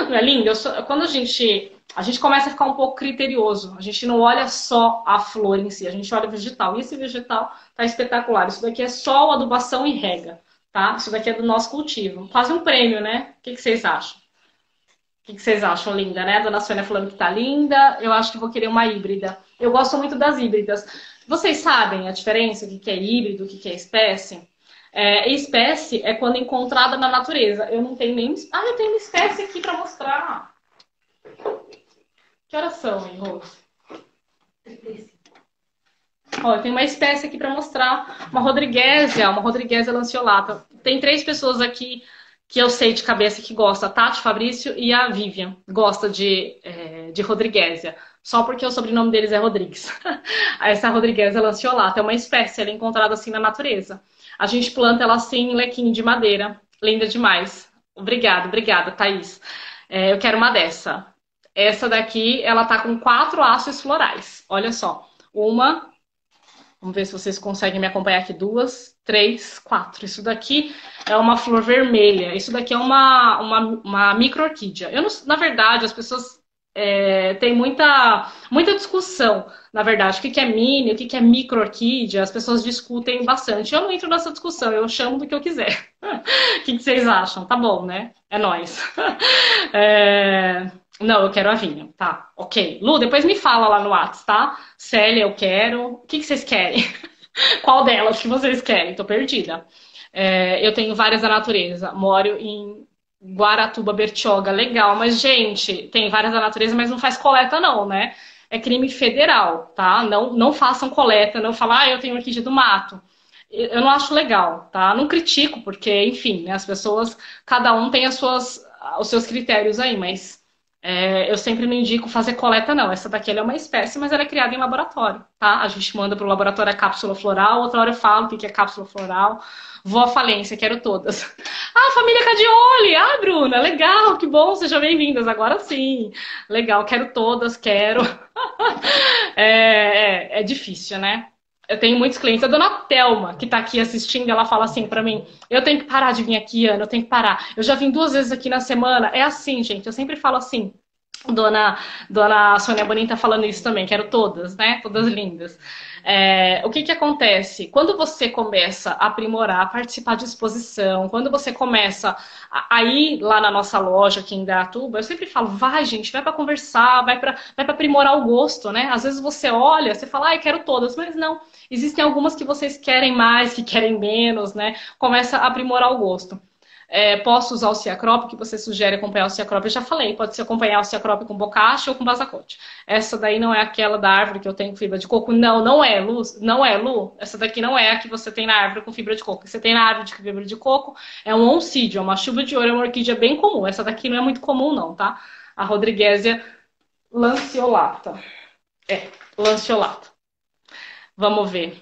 Não é lindo? Quando a gente começa a ficar um pouco criterioso, a gente não olha só a flor em si, a gente olha o vegetal. E esse vegetal tá espetacular. Isso daqui é só adubação e rega, tá? Isso daqui é do nosso cultivo. Quase um prêmio, né? O que vocês acham? O que vocês acham, linda, né? A dona Sônia falando que tá linda. Eu acho que vou querer uma híbrida. Eu gosto muito das híbridas. Vocês sabem a diferença, o que é híbrido, o que é espécie? Espécie é quando encontrada na natureza. Eu não tenho nem... Ah, eu tenho uma espécie aqui para mostrar. Que horas são, hein, Rose? 35. Ó, eu tenho uma espécie aqui para mostrar. Uma Rodriguesia lanceolata. Tem 3 pessoas aqui que eu sei de cabeça que gosta. A Tati, Fabrício e a Vivian. Gosta de Rodriguesia. Só porque o sobrenome deles é Rodrigues. Essa Rodriguesia lanceolata é uma espécie, ela é encontrada assim na natureza. A gente planta ela assim em lequinho de madeira. Linda demais. Obrigada, Thaís. Eu quero uma dessa. Essa daqui, ela tá com 4 hastes florais. Olha só. Uma. Vamos ver se vocês conseguem me acompanhar aqui. 2, 3, 4. Isso daqui é uma flor vermelha. Isso daqui é uma micro-orquídea. Na verdade, as pessoas têm muita discussão, na verdade. O que é mini, o que é micro-orquídea. As pessoas discutem bastante. Eu não entro nessa discussão, eu chamo do que eu quiser. O que vocês acham? Tá bom, né? É nóis. Não, eu quero a vinha, tá? Ok. Lu, depois me fala lá no WhatsApp, tá? Célia, eu quero. O que vocês querem? Qual delas que vocês querem? Tô perdida. Eu tenho várias da natureza. Moro em Guaratuba, Bertioga. Legal, mas, gente, tem várias da natureza, mas não faz coleta não, né? é crime federal, tá? Não façam coleta, não falam, eu tenho orquídea do mato. Eu não acho legal, tá? Não critico, porque, enfim, né, as pessoas, cada um tem os seus critérios aí, mas eu sempre não indico fazer coleta, não. Essa daqui ela é uma espécie, mas ela é criada em laboratório, tá? A gente manda para o laboratório a cápsula floral, outra hora eu falo o que é cápsula floral. Vou à falência, quero todas. Ah, família Cadioli! Ah, Bruna, legal, que bom, sejam bem-vindas. Agora sim, legal, quero todas, quero. É difícil, né? Eu tenho muitos clientes. A dona Thelma, que tá aqui assistindo, ela fala assim pra mim: eu tenho que parar de vir aqui, Ana, eu tenho que parar. Eu já vim 2 vezes aqui na semana. É assim, gente, eu sempre falo assim. Dona Sônia Bonin tá falando isso também, quero todas, né? Todas lindas. O que acontece? Quando você começa a aprimorar, a participar de exposição, quando você começa a ir lá na nossa loja aqui em Datuba, eu sempre falo, vai gente, vai para conversar, vai para aprimorar o gosto, né? Às vezes você olha, você fala, eu quero todas, mas não. Existem algumas que vocês querem mais, que querem menos, né? Começa a aprimorar o gosto. Posso usar o Ciacrop, que você sugere acompanhar o Ciacrop, eu já falei, pode ser acompanhar o Ciacrop com bocacha ou com basacote. Essa daí não é aquela da árvore que eu tenho com fibra de coco, não é, Lu, não é, Lu, essa daqui não é a que você tem na árvore com fibra de coco. Que você tem na árvore de fibra de coco é um oncídio, é uma chuva de ouro, é uma orquídea bem comum, essa daqui não é muito comum não, tá? A Rodriguesia lanceolata, lanceolata. Vamos ver.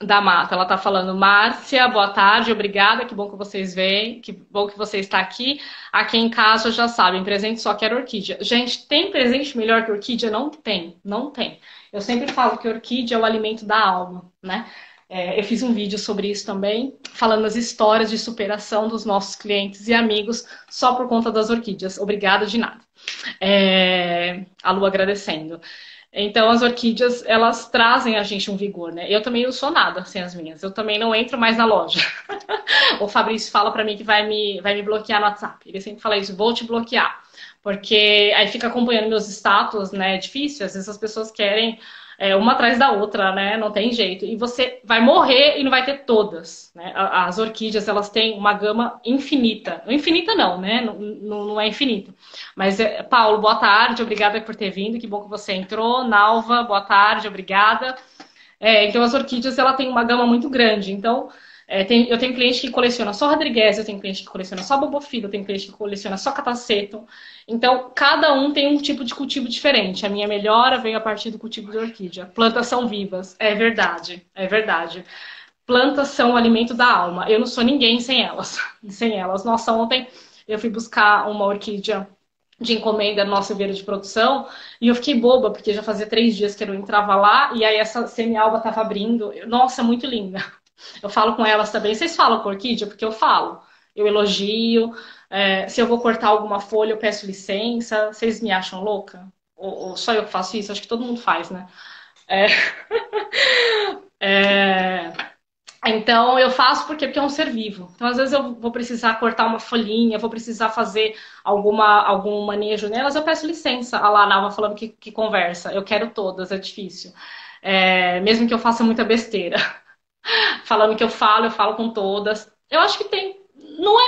Da Mata, ela tá falando, Márcia, boa tarde, obrigada, que bom que vocês vêm, que bom que você está aqui. Aqui em casa já sabem, presente só quero orquídea. Gente, tem presente melhor que orquídea? Não tem, não tem. Eu sempre falo que orquídea é o alimento da alma, né? Eu fiz um vídeo sobre isso também, falando as histórias de superação dos nossos clientes e amigos só por conta das orquídeas. Obrigada de nada. A Lu agradecendo. Então, as orquídeas, elas trazem a gente um vigor, né? Eu também não sou nada sem as minhas. Eu também não entro mais na loja. O Fabrício fala pra mim que vai me bloquear no WhatsApp. Ele sempre fala isso, vou te bloquear. Porque aí fica acompanhando meus status, né? É difícil. Às vezes as pessoas querem uma atrás da outra, né? Não tem jeito. E você vai morrer e não vai ter todas, né? As orquídeas, elas têm uma gama infinita. Infinita não, né? Não é infinito. Mas, Paulo, boa tarde, obrigada por ter vindo, que bom que você entrou. Nalva, boa tarde, obrigada. Então, as orquídeas, ela tem uma gama muito grande. Então, eu tenho cliente que coleciona só Rodrigues, eu tenho cliente que coleciona só Bobofila, eu tenho cliente que coleciona só Catacetum. Então, cada um tem um tipo de cultivo diferente. A minha melhora veio a partir do cultivo de orquídea. Plantas são vivas, é verdade, é verdade. Plantas são o alimento da alma. Eu não sou ninguém sem elas. Sem elas. Nossa, ontem eu fui buscar uma orquídea de encomenda no nosso viveiro de produção e eu fiquei boba, porque já fazia 3 dias que eu não entrava lá e aí essa semialba tava abrindo. Nossa, muito linda. Eu falo com elas também. Vocês falam com orquídea? Porque eu falo. Eu elogio. Se eu vou cortar alguma folha, eu peço licença. Vocês me acham louca? Ou só eu que faço isso? Acho que todo mundo faz, né? É... Então, eu faço porque é um ser vivo. Então, às vezes, eu vou precisar cortar uma folhinha, vou precisar fazer algum manejo nelas, eu peço licença. A lá, a Nalva falando que conversa. Eu quero todas, é difícil. Mesmo que eu faça muita besteira. Falando que eu falo com todas. Eu acho que tem. Não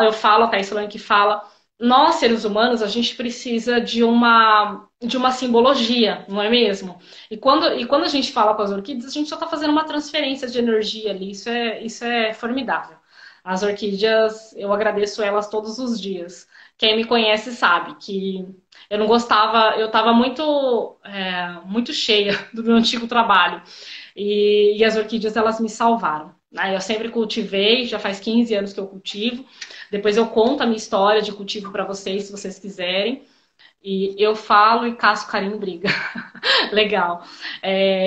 eu falo, a Thaís falando que fala. Nós, seres humanos, a gente precisa de uma simbologia, não é mesmo? E quando a gente fala com as orquídeas, a gente só está fazendo uma transferência de energia ali. Isso é formidável. As orquídeas, eu agradeço elas todos os dias. Quem me conhece sabe que eu não gostava, eu estava muito cheia do meu antigo trabalho. E as orquídeas, elas me salvaram. Né? Eu sempre cultivei, já faz 15 anos que eu cultivo. Depois eu conto a minha história de cultivo para vocês, se vocês quiserem. E eu falo e caço carinho briga. Legal.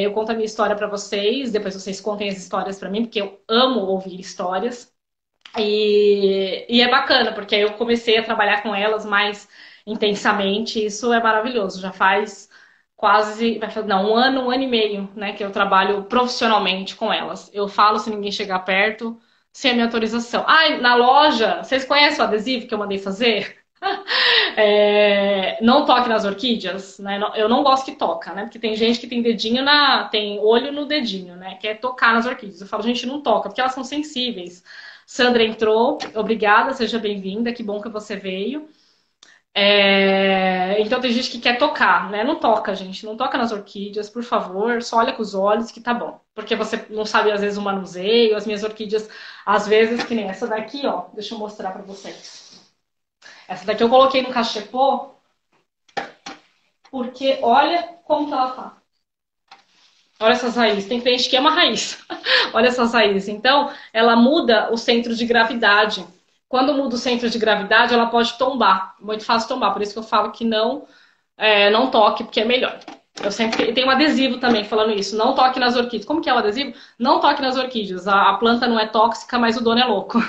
Eu conto a minha história para vocês, depois vocês contem as histórias para mim, porque eu amo ouvir histórias. E é bacana, porque aí eu comecei a trabalhar com elas mais intensamente. Isso é maravilhoso. Já faz quase, não, um ano e meio, né, que eu trabalho profissionalmente com elas. Eu falo se ninguém chegar perto, sem a minha autorização. Na loja, vocês conhecem o adesivo que eu mandei fazer? Não toque nas orquídeas, né? Eu não gosto que toca, né? Porque tem gente que tem dedinho tem olho no dedinho, né? Quer tocar nas orquídeas. Eu falo, gente, não toca, porque elas são sensíveis. Sandra entrou, obrigada, seja bem-vinda, que bom que você veio. Então tem gente que quer tocar, né? Não toca, gente. Não toca nas orquídeas, por favor. Só olha com os olhos que tá bom. Porque você não sabe, às vezes, o manuseio. As minhas orquídeas, às vezes, que nem essa daqui, ó. Deixa eu mostrar pra vocês. Essa daqui eu coloquei no cachepô, porque olha como que ela tá. Olha essas raízes. Tem cliente que ama raiz. Olha essas raízes. Então, ela muda o centro de gravidade. Quando muda o centro de gravidade, ela pode tombar. Muito fácil tombar. Por isso que eu falo que não toque, porque é melhor. Eu sempre tem um adesivo também falando isso. Não toque nas orquídeas. Como que é o adesivo? Não toque nas orquídeas. A planta não é tóxica, mas o dono é louco.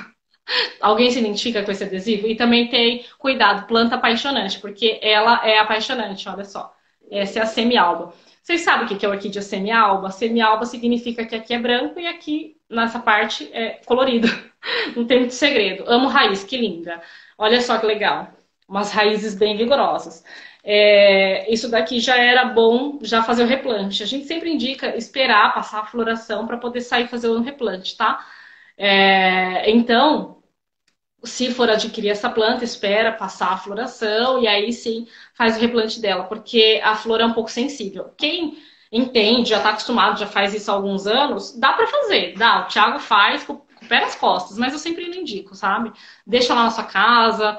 Alguém se identifica com esse adesivo? E também tem, cuidado, planta apaixonante, porque ela é apaixonante, olha só. Essa é a semialba. Vocês sabem o que é orquídea semialba? Semialba significa que aqui é branco e aqui, nessa parte, é colorido. Não tem muito segredo. Amo raiz, que linda. Olha só que legal. Umas raízes bem vigorosas. Isso daqui já era bom já fazer o replante. A gente sempre indica esperar passar a floração para poder sair fazer o replante, tá? Então, se for adquirir essa planta, espera passar a floração e aí sim faz o replante dela, porque a flor é um pouco sensível. Quem entende, já está acostumado, já faz isso há alguns anos, dá para fazer, dá. O Thiago faz com o pé nas costas, mas eu sempre não indico, sabe? Deixa lá na sua casa,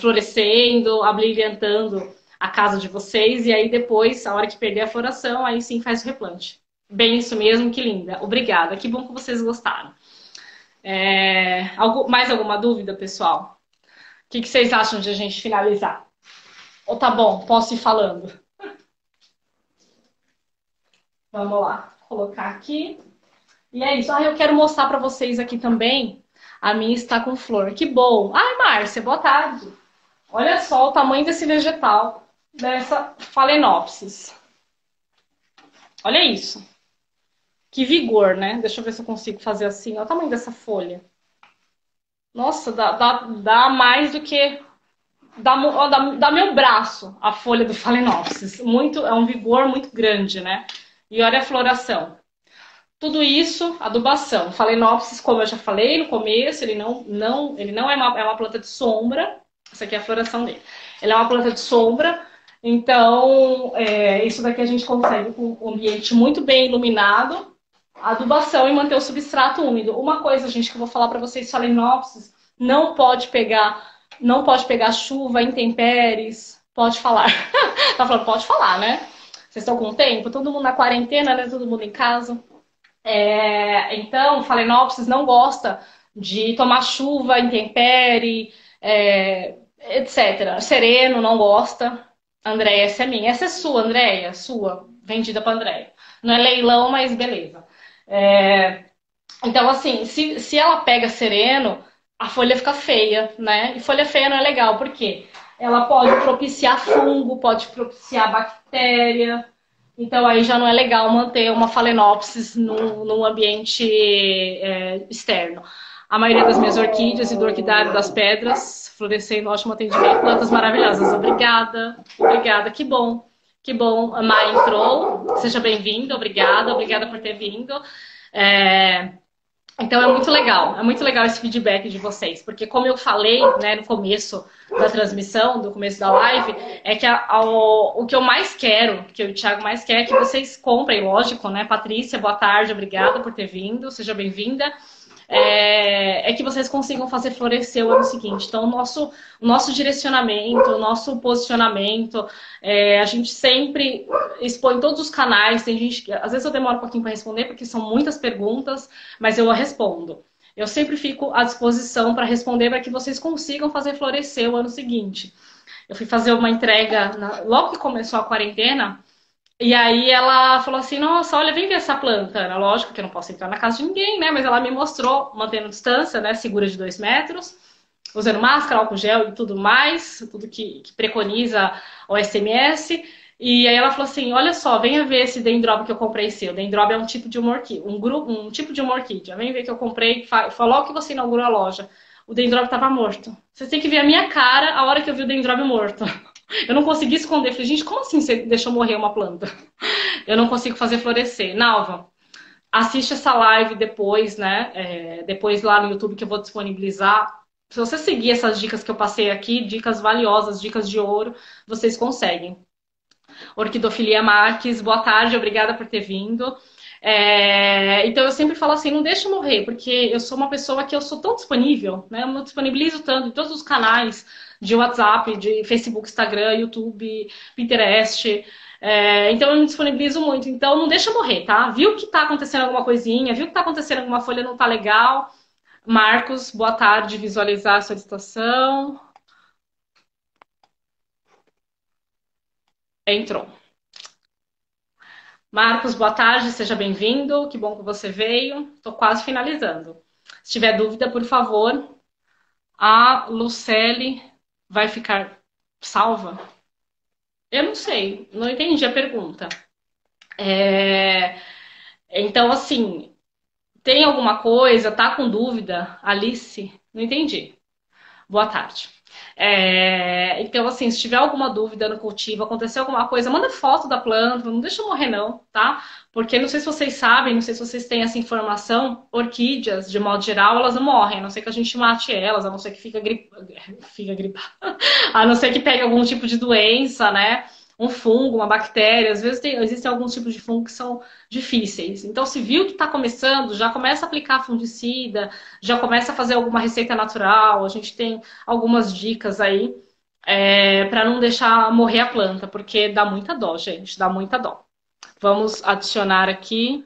florescendo, abrilhantando a casa de vocês e aí depois, a hora que perder a floração, aí sim faz o replante. Bem isso mesmo, que linda. Obrigada, que bom que vocês gostaram. Mais alguma dúvida, pessoal? O que vocês acham de a gente finalizar? Ou tá bom, posso ir falando? Vamos lá, vou colocar aqui. E é isso. Eu quero mostrar para vocês aqui também. A minha está com flor. Que bom. Ai, Márcia, boa tarde. Olha só o tamanho desse vegetal, dessa Phalaenopsis. Olha isso. Que vigor, né? Deixa eu ver se eu consigo fazer assim. Olha o tamanho dessa folha. Nossa, dá mais do que... Dá meu braço a folha do Phalaenopsis. É um vigor muito grande, né? E olha a floração. Tudo isso, adubação. Phalaenopsis, como eu já falei no começo, ele não é uma planta de sombra. Essa aqui é a floração dele. Ele é uma planta de sombra. Então, isso daqui a gente consegue com um ambiente muito bem iluminado, adubação e manter o substrato úmido. Uma coisa, gente, que eu vou falar para vocês, Phalaenopsis não pode pegar chuva, intempéries. Pode falar. Tá falando, pode falar, né? Vocês estão com tempo? Todo mundo na quarentena, né? Todo mundo em casa. Então, Phalaenopsis não gosta de tomar chuva, intempérie, etc. Sereno não gosta. Andréia, essa é minha. Essa é sua, Andréia. Sua. Vendida pra Andréia. Não é leilão, mas beleza. Então, assim, se ela pega sereno, a folha fica feia, né? E folha feia não é legal, por quê? Ela pode propiciar fungo, pode propiciar bactéria. Então, aí já não é legal manter uma Phalaenopsis num ambiente externo. A maioria das minhas orquídeas e do orquidário das pedras, florescendo, ótimo atendimento, plantas maravilhosas. Obrigada, obrigada, que bom. Que bom, a Mai entrou, seja bem-vinda, obrigada por ter vindo. Então é muito legal esse feedback de vocês, porque como eu falei, né, no começo da transmissão, do começo da live, é que o que eu mais quero, que eu e o Thiago mais quer, é que vocês comprem, lógico, né? Patrícia, boa tarde, obrigada por ter vindo, seja bem-vinda. Que vocês consigam fazer florescer o ano seguinte. Então, o nosso direcionamento, o nosso posicionamento, a gente sempre expõe todos os canais. Tem gente que, às vezes eu demoro um pouquinho para responder, porque são muitas perguntas, mas eu respondo. Eu sempre fico à disposição para responder para que vocês consigam fazer florescer o ano seguinte. Eu fui fazer uma entrega logo que começou a quarentena. E aí ela falou assim, nossa, olha, vem ver essa planta, Ana. Lógico que eu não posso entrar na casa de ninguém, né? Mas ela me mostrou, mantendo distância, né? Segura de 2 metros, usando máscara, álcool gel e tudo mais, tudo que preconiza o OMS. E aí ela falou assim, olha só, venha ver esse dendrobe que eu comprei seu. Dendrobe é um tipo de uma orquídea, um tipo de uma orquídea. Vem ver que eu comprei, falou que você inaugurou a loja. O dendrobe estava morto. Vocês têm que ver a minha cara a hora que eu vi o dendrobe morto. Eu não consegui esconder. Falei, gente, como assim você deixou morrer uma planta? Eu não consigo fazer florescer. Nalva, assiste essa live depois, né? Depois lá no YouTube que eu vou disponibilizar. Se você seguir essas dicas que eu passei aqui, dicas valiosas, dicas de ouro, vocês conseguem. Orquidofilia Marques, boa tarde, obrigada por ter vindo. Então eu sempre falo assim, não deixa eu morrer, porque eu sou uma pessoa que eu sou tão disponível, né? Eu me disponibilizo tanto em todos os canais de WhatsApp, de Facebook, Instagram, YouTube, Pinterest. Então eu me disponibilizo muito. Então não deixa eu morrer, tá? Viu que tá acontecendo alguma coisinha, viu que tá acontecendo alguma folha não tá legal. Marcos, boa tarde, visualizar a solicitação. Entrou. Marcos, boa tarde, seja bem-vindo. Que bom que você veio. Estou quase finalizando. Se tiver dúvida, por favor, a Lucelle vai ficar salva? Eu não sei, não entendi a pergunta. Então, assim, tem alguma coisa? Tá com dúvida? Alice? Não entendi. Boa tarde. Então, assim, se tiver alguma dúvida no cultivo, aconteceu alguma coisa, manda foto da planta, não deixa eu morrer não, tá? Porque não sei se vocês sabem, não sei se vocês têm essa informação, orquídeas, de modo geral, elas não morrem, a não ser que a gente mate elas, a não ser que fica gripada, a não ser que pegue algum tipo de doença, né? Um fungo, uma bactéria, às vezes existem alguns tipos de fungo que são difíceis. Então, se viu que está começando, já começa a aplicar fungicida, já começa a fazer alguma receita natural. A gente tem algumas dicas aí para não deixar morrer a planta, porque dá muita dó, gente, dá muita dó. Vamos adicionar aqui.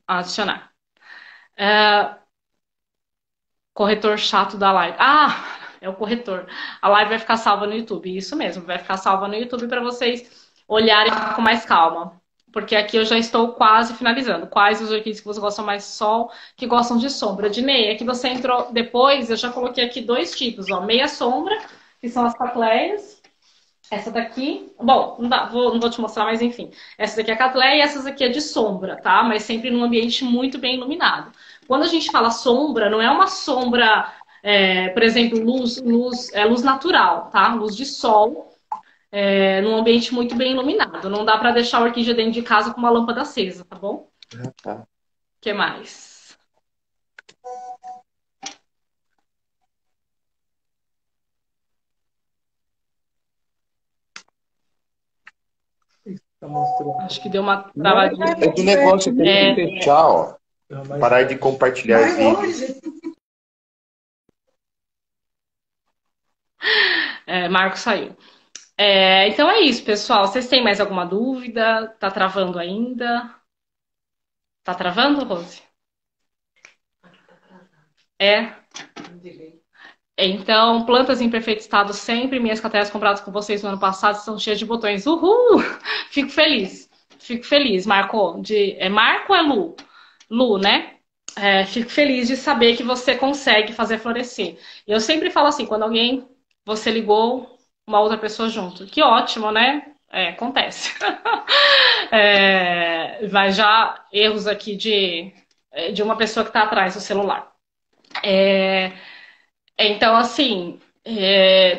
Adicionar. Corretor chato da live. Ah, é o corretor. A live vai ficar salva no YouTube. Isso mesmo, vai ficar salva no YouTube para vocês olharem com mais calma. Porque aqui eu já estou quase finalizando. Quais os orquídeas que você gosta mais de sol, que gostam de sombra? Dinei, aqui você entrou depois, eu já coloquei aqui dois tipos, ó. Meia sombra, que são as catleias. Essa daqui, bom, não vou te mostrar, mas enfim. Essa daqui é a catleia e essas aqui é de sombra, tá? Mas sempre num ambiente muito bem iluminado. Quando a gente fala sombra, não é uma sombra, por exemplo, luz natural, tá? Luz de sol, num ambiente muito bem iluminado. Não dá pra deixar a orquídea dentro de casa com uma lâmpada acesa, tá bom? Tá. O que mais? Tá mostrando. Acho que deu uma travadinha. É do negócio que tem que fechar, ó. Parar de compartilhar vídeo. Marco saiu. Então é isso, pessoal. Vocês têm mais alguma dúvida? Tá travando ainda? Tá travando, Rose? É. Então, plantas em perfeito estado sempre. Minhas cateias compradas com vocês no ano passado estão cheias de botões. Uhul! Fico feliz. Fico feliz, Marco. Marco ou é Lu? Lu, né? Fico feliz de saber que você consegue fazer florescer. Eu sempre falo assim, quando você ligou uma outra pessoa junto. Que ótimo, né? Acontece. Vai já erros aqui de uma pessoa que está atrás do celular. Então, assim,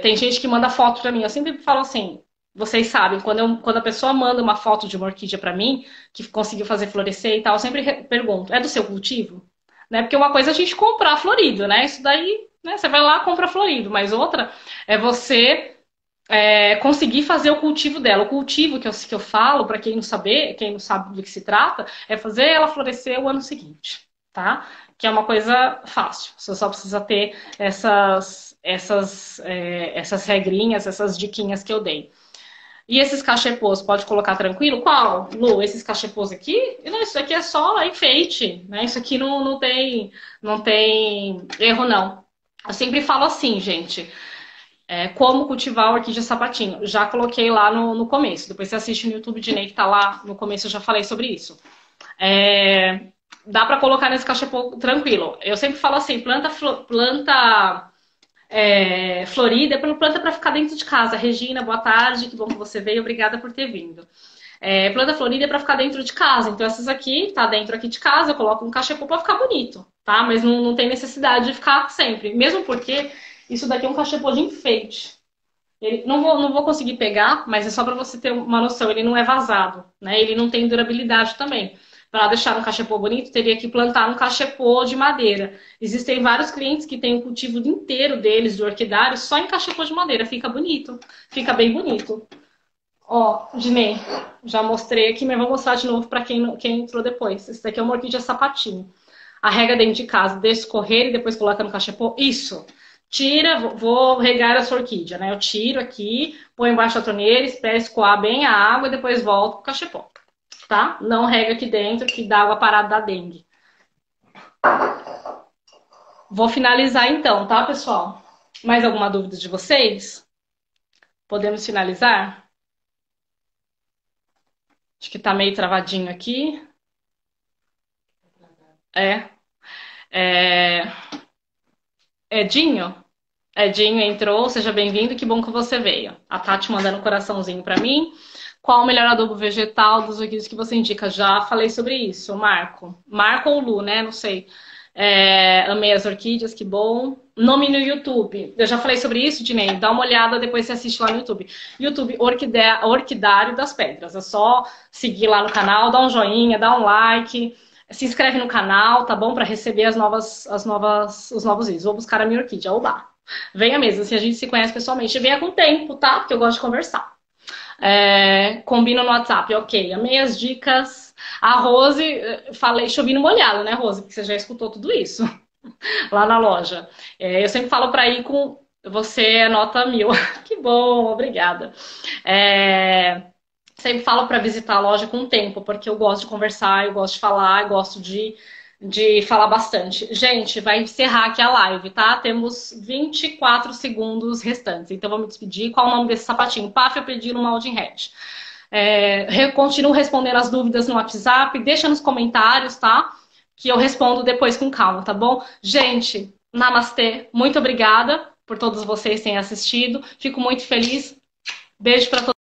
tem gente que manda foto pra mim. Eu sempre falo assim, vocês sabem, quando a pessoa manda uma foto de uma orquídea pra mim, que conseguiu fazer florescer e tal, eu sempre pergunto, é do seu cultivo? Né? Porque uma coisa é a gente comprar florido, né? Isso daí, né? Você vai lá, compra florido. Mas outra é você conseguir fazer o cultivo dela. O cultivo que eu falo, pra quem não sabe do que se trata, é fazer ela florescer o ano seguinte, tá? Que é uma coisa fácil. Você só precisa ter essas regrinhas, essas diquinhas que eu dei. E esses cachepôs, pode colocar tranquilo? Qual, Lu? Esses cachepôs aqui? Não, isso aqui é só enfeite, né? Isso aqui não tem erro, não. Eu sempre falo assim, gente. Como cultivar a orquídea sapatinho. Já coloquei lá no começo. Depois você assiste no YouTube de Ney, que tá lá no começo, eu já falei sobre isso. Dá pra colocar nesse cachepô tranquilo. Eu sempre falo assim, planta florida, planta pra ficar dentro de casa. Regina, boa tarde, que bom que você veio, obrigada por ter vindo. Planta florida é pra ficar dentro de casa. Então essas aqui, tá dentro aqui de casa, eu coloco um cachepô pra ficar bonito, tá? Mas não tem necessidade de ficar sempre. Mesmo porque isso daqui é um cachepô de enfeite. Não vou conseguir pegar, mas é só para você ter uma noção. Ele não é vazado, né? Ele não tem durabilidade também. para deixar um cachepô bonito, teria que plantar um cachepô de madeira. Existem vários clientes que têm o cultivo inteiro deles, de orquidário, só em cachepô de madeira. Fica bonito, fica bem bonito. Ó, Dinei, já mostrei aqui, mas vou mostrar de novo para quem entrou depois. Esse daqui é uma orquídea sapatinho. Arrega dentro de casa, deixa escorrer e depois coloca no cachepô. Isso! Tira, vou regar a sua orquídea, né? Eu tiro aqui, põe embaixo da torneira, espero escoar bem a água e depois volto pro cachepô, tá? Não rega aqui dentro, que dá água parada da dengue. Vou finalizar então, tá, pessoal? Mais alguma dúvida de vocês? Podemos finalizar? Acho que tá meio travadinho aqui. Edinho? Edinho entrou, seja bem-vindo, que bom que você veio. A Tati mandando um coraçãozinho pra mim. Qual o melhor adubo vegetal dos orquídeas que você indica? Já falei sobre isso, Marco. Marco ou Lu, né? Não sei. Amei as orquídeas, que bom. Nome no YouTube. Eu já falei sobre isso, Dinei. Dá uma olhada, depois você assiste lá no YouTube. YouTube Orquidário das Pedras. É só seguir lá no canal, dá um joinha, dá um like. Se inscreve no canal, tá bom? Para receber os novos vídeos. Vou buscar a minha orquídea. Oba! Venha mesmo, se a gente se conhece pessoalmente. Venha com tempo, tá? Porque eu gosto de conversar. Combina no WhatsApp, ok. Amei as dicas. A Rose, falei chovendo molhado, né, Rose? Porque você já escutou tudo isso lá na loja. Eu sempre falo para ir com você, é nota 1000. Que bom, obrigada. Sempre falo para visitar a loja com tempo, porque eu gosto de conversar, eu gosto de falar, eu gosto de falar bastante. Gente, vai encerrar aqui a live, tá? Temos 24 segundos restantes, então vou me despedir. Qual o nome desse sapatinho? Paf, eu pedi no Mountain Head. Continuo respondendo as dúvidas no WhatsApp, deixa nos comentários, tá? Que eu respondo depois com calma, tá bom? Gente, namastê, muito obrigada por todos vocês terem assistido. Fico muito feliz. Beijo para todos.